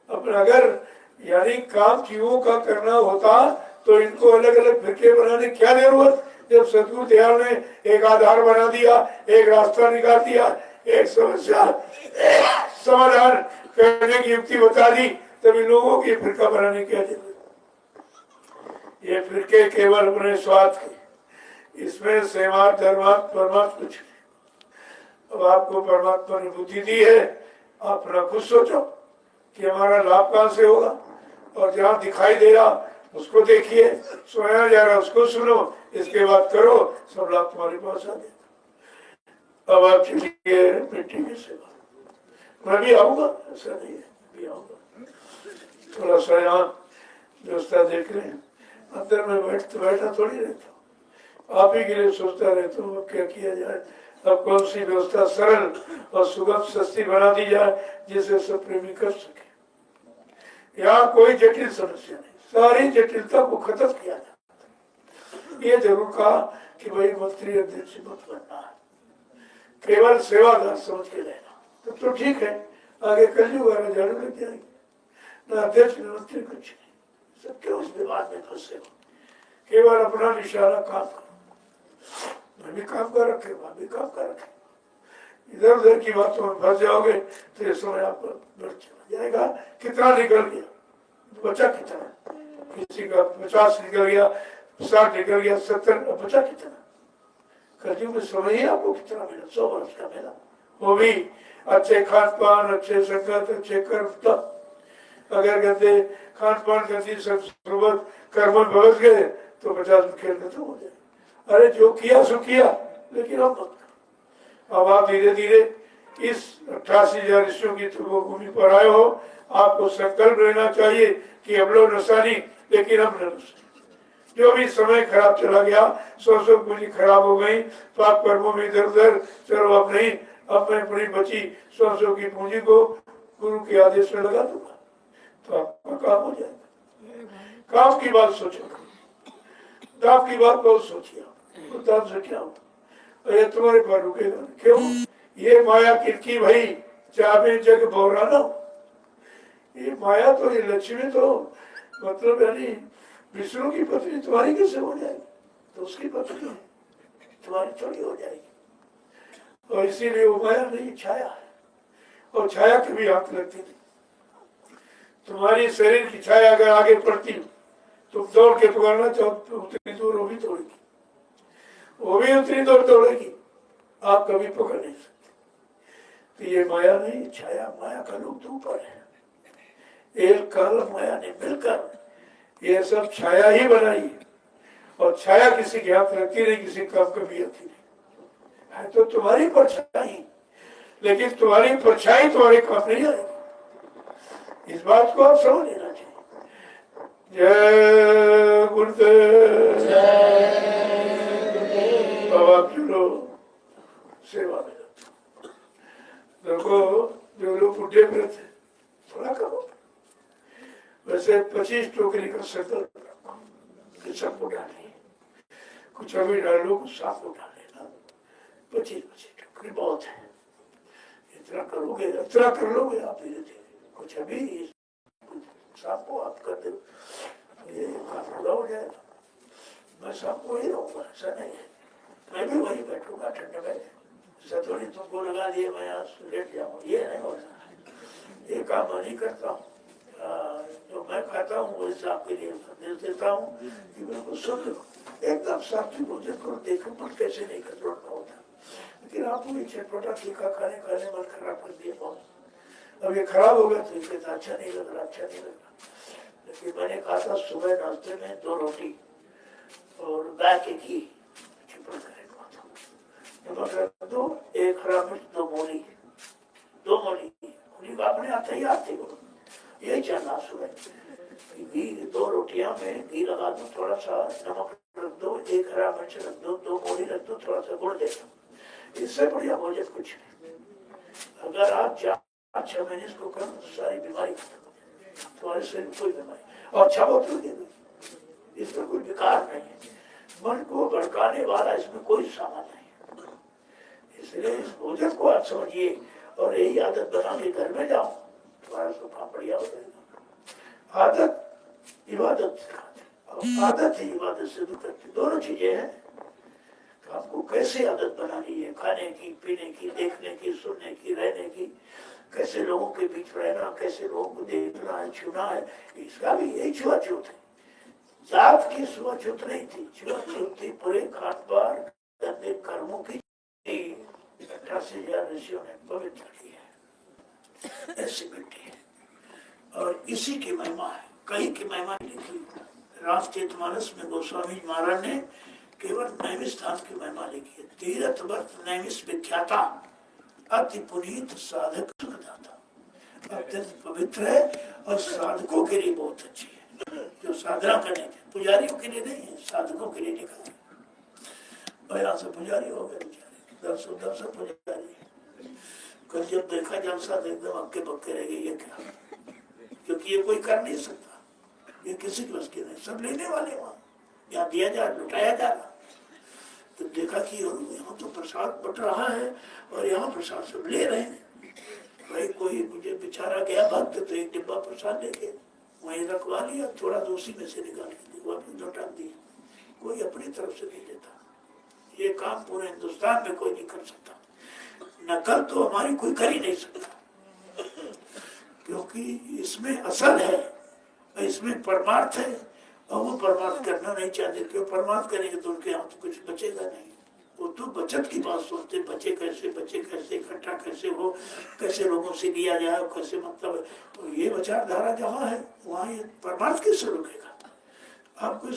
अपना अगर यानी काम जीवों का करना होता तो इनको अलग अलग फिरके बनाने क्या जरूरत। जब सदगुरु दयाल ने एक आधार बना दिया, एक रास्ता निकाल दिया, एक समस्या समाधान करने की युक्ति बता दी, तभी लोगों की फिरका बनाने की जरूरत। ये फिरके केवल अपने स्वार्थ के, इसमें सेवा धर्मार्थ परमार्थ कुछ नहीं। अब आपको परमात्मा ने बुद्धि दी है, आप अपना खुद सोचो कि हमारा लाभ कहाँ से होगा, और जहाँ दिखाई दे रहा उसको देखिए, सुनाया जा रहा उसको सुनो, इसके बाद करो, सब लाभ तुम्हारे पास आ गए। अब आप चलिए बेटी की सेवा। मैं भी आऊंगा, ऐसा नहीं है, भी आऊंगा। थोड़ा सा यहाँ व्यवस्था देख रहे हैं, अंदर में बैठा थोड़ी रहता हूँ, आप ही के लिए सोचता रहता हूँ क्या किया जाए, अब कौन सी व्यवस्था सरल और सुगम सस्ती बना दी जाए जिसे सब प्रेमी कर सके। यहाँ कोई जटिल समस्या नहीं, सारी जटिलता को खत्म किया जाए। ये जरूर कहा कि भाई मंत्री अध्यक्ष मत बनना है, केवल सेवादार समझ के रहना, तो ठीक है। आगे कलयुग वाला झाड़ू लग जाएंगे, न अध्यक्ष न मंत्री कुछ नहीं, सबके उस विवाद में फंसे हो। केवल अपना निशाना काम करो, मैं भी काम कर रखे, वहां भी काम कर रखे। इधर उधर की बातों में फंस जाओगे तो ये समय आपको बढ़ चला जाएगा। कितना निकल गया, बचा कितना, किसी का 50 निकल गया, 60 निकल गया, 70, अब बचा कितना। कलयुग में समय ही आपको कितना मिला, 100 वर्ष का मिला, वो भी अच्छे खान पान, अच्छे संगत, अच्छे कर्म। तब अगर गंदे खान पान, गंदी संगत, कर्म में बस गए तो 50 में खेल खत्म हो जाए। अरे जो किया सो किया, लेकिन अब मत। अब आप धीरे धीरे इस 88,000 ऋषियों की भूमि पर आए हो, आपको संकल्प लेना चाहिए कि हम लोग नशा नहीं, लेकिन हम न नशा। जो भी समय खराब चला गया, 100 पूंजी खराब हो गई, पाप कर्मों में इधर उधर, चलो अब नहीं, अब मैं अपनी बची 100 की पूंजी को गुरु के आदेश में लगा दूंगा, तो आपका काम हो जाएगा। काम की बात सोचो, दाम की बात बहुत सोचिए, दाम से क्या हो, ये तुम्हारे पर रुकेगा क्यों। ये माया किरकी भाई, चाहे जग भौरा ना हो। ये माया तो, ये लक्ष्मी तो मतलब यानी विष्णु की पत्नी तुम्हारी कैसे हो जाएगी, तो उसकी पत्नी तुम्हारी थोड़ी हो जाएगी। और इसीलिए वो माया नहीं, छाया है, और छाया की भी आंख लगती नहीं। तुम्हारी शरीर की छाया अगर आगे पड़ती तुम दौड़ के पकड़ना चाहो तो उतनी दूर वो भी दौड़ेगी, वो भी उतनी दूर दौड़ेगी, आप कभी पकड़ नहीं सकते। तो ये माया नहीं, छाया, माया का रूप तो ऊपर है। एक काल माया ने मिलकर ये सब छाया ही बनाई, और छाया किसी के हाथ रखती नहीं, किसी काम कभी आती नहीं है, तो तुम्हारी परछाई, लेकिन तुम्हारी परछाई तुम्हारे काम नहीं आएगी। इस बात को आप समझ लेना चाहिए। जय गुरुदेव, अब आप चलो सेवा में। देखो जो लोग बुढ़े पे थे थोड़ा करो। वैसे 25 टोकरी का सकल कि सबको डालिए, कुछ अभी डालो, कुछ सांप को डाल लेना। 25 टोकरी बहुत है, इतना करोगे, इतना कर लोगे आप धीरे धीरे। कुछ अभी सांप को आप कर दो, ये काम पूरा हो जाएगा। मैं सांप को ही रहूंगा, ऐसा नहीं है। मैं भी वही बैठूंगा ठंडे में, ऐसा थोड़ी तुमको लगा दिए मैं यहाँ लेट जाऊँ, ये नहीं हो रहा है। ये काम मैं नहीं करता हूँ। जो मैं खाता हूँ वही सांप के लिए संदेश देता हूँ कि बिल्कुल शुद्ध एकदम साफ भोजन करो। देखो मन कैसे नहीं कर होता, लेकिन आप वही चटपटा तीखा खाने मन खराब कर दिए बहुत। अब ये खराब हो गया तो इसे तो अच्छा नहीं लग रहा, अच्छा नहीं लग रहा। लेकिन मैंने कहा था सुबह नाश्ते में 2 रोटी और गाय के घी छिपड़ कर नमक रख दो, 1 हरा मिर्च, 2 मूली, 2 मूली का अपने आते ही आते हो। यही चलना सुबह घी, 2 रोटियां में घी लगा दो, थोड़ा सा नमक रख दो, 1 हरा मिर्च रख दो, 2 मूली रख दो, थोड़ा सा गुड़ दे दो। इससे बढ़िया भोजन कुछ नहीं। अगर आप 4-6 महीने इसको करो तो सारी बीमारी खत्म हो जाएगी, तुम्हारे शरीर में कोई बीमारी। और अच्छा बहुत लगेगा, इसमें कोई विकार नहीं है, मन को भड़काने वाला इसमें कोई सामान नहीं। इसलिए इस भोजन को आप समझिए और यही आदत बना के घर में जाओ, तुम्हारा सुखा बढ़िया हो जाएगा। आदत इबादत सिखाती, और आदत ही इबादत से दूर करती, दोनों चीजें हैं। तो आपको कैसे आदत बनानी है, खाने की, पीने की, देखने की, सुनने की, रहने की, कैसे लोगों के बीच रहना, कैसे लोगों को देखना है, छूना है, इसका भी यही छुआछूत है। जात की छुआछूत नहीं थी, छुआछूत थी पूरे खान पान गंदे कर्मों की। 88,000 ऋषियों ने पवित्र की है, ऐसी मिट्टी है। और इसी की महिमा है, कई की महिमा लिखी। रामचरितमानस में गोस्वामी महाराज ने केवल नैमिष धाम की महिमा लिखी है। तीर्थ वर्त नैमिष विख्याता, अति पुनीत साधक सुखदाता। अत्यंत पवित्र है और साधकों के लिए बहुत अच्छी है, जो साधना करने के, पुजारियों के लिए नहीं है, साधकों के लिए लिखा है। और यहाँ से पुजारी हो गए, 10 पुजारी। कल जब देखा जलसा तो एकदम अक्के बक्के रह गए, ये क्या, क्योंकि ये कोई कर नहीं सकता, ये किसी के बस की नहीं, सब लेने वाले वहाँ, यहाँ दिया जा लुटाया जा रहा। तो देखा कि यहाँ तो प्रसाद बट रहा है और यहाँ प्रसाद सब ले रहे हैं। भाई कोई मुझे बेचारा गया भक्त तो 1 डिब्बा प्रसाद लेके वहीं रखवा लिया, थोड़ा दूसरी में से निकाल के वापस लौटा दिया। कोई अपनी तरफ से नहीं देता। ये काम पूरे हिंदुस्तान में कोई नहीं कर सकता, नकल तो हमारी कोई कर ही नहीं सकता, क्योंकि इसमें असल है, इसमें परमार्थ है। और वो परमार्थ करना नहीं चाहते, क्यों परमार्थ करेंगे तो उनके यहाँ तो कुछ बचेगा नहीं। वो तो बचत की बात सोचते, बचे कैसे, इकट्ठा कैसे हो, कैसे लोगों से लिया जाए, कैसे मतलब। तो ये विचारधारा जहाँ है वहाँ ये परमार्थ किससे रुकेगा। आपको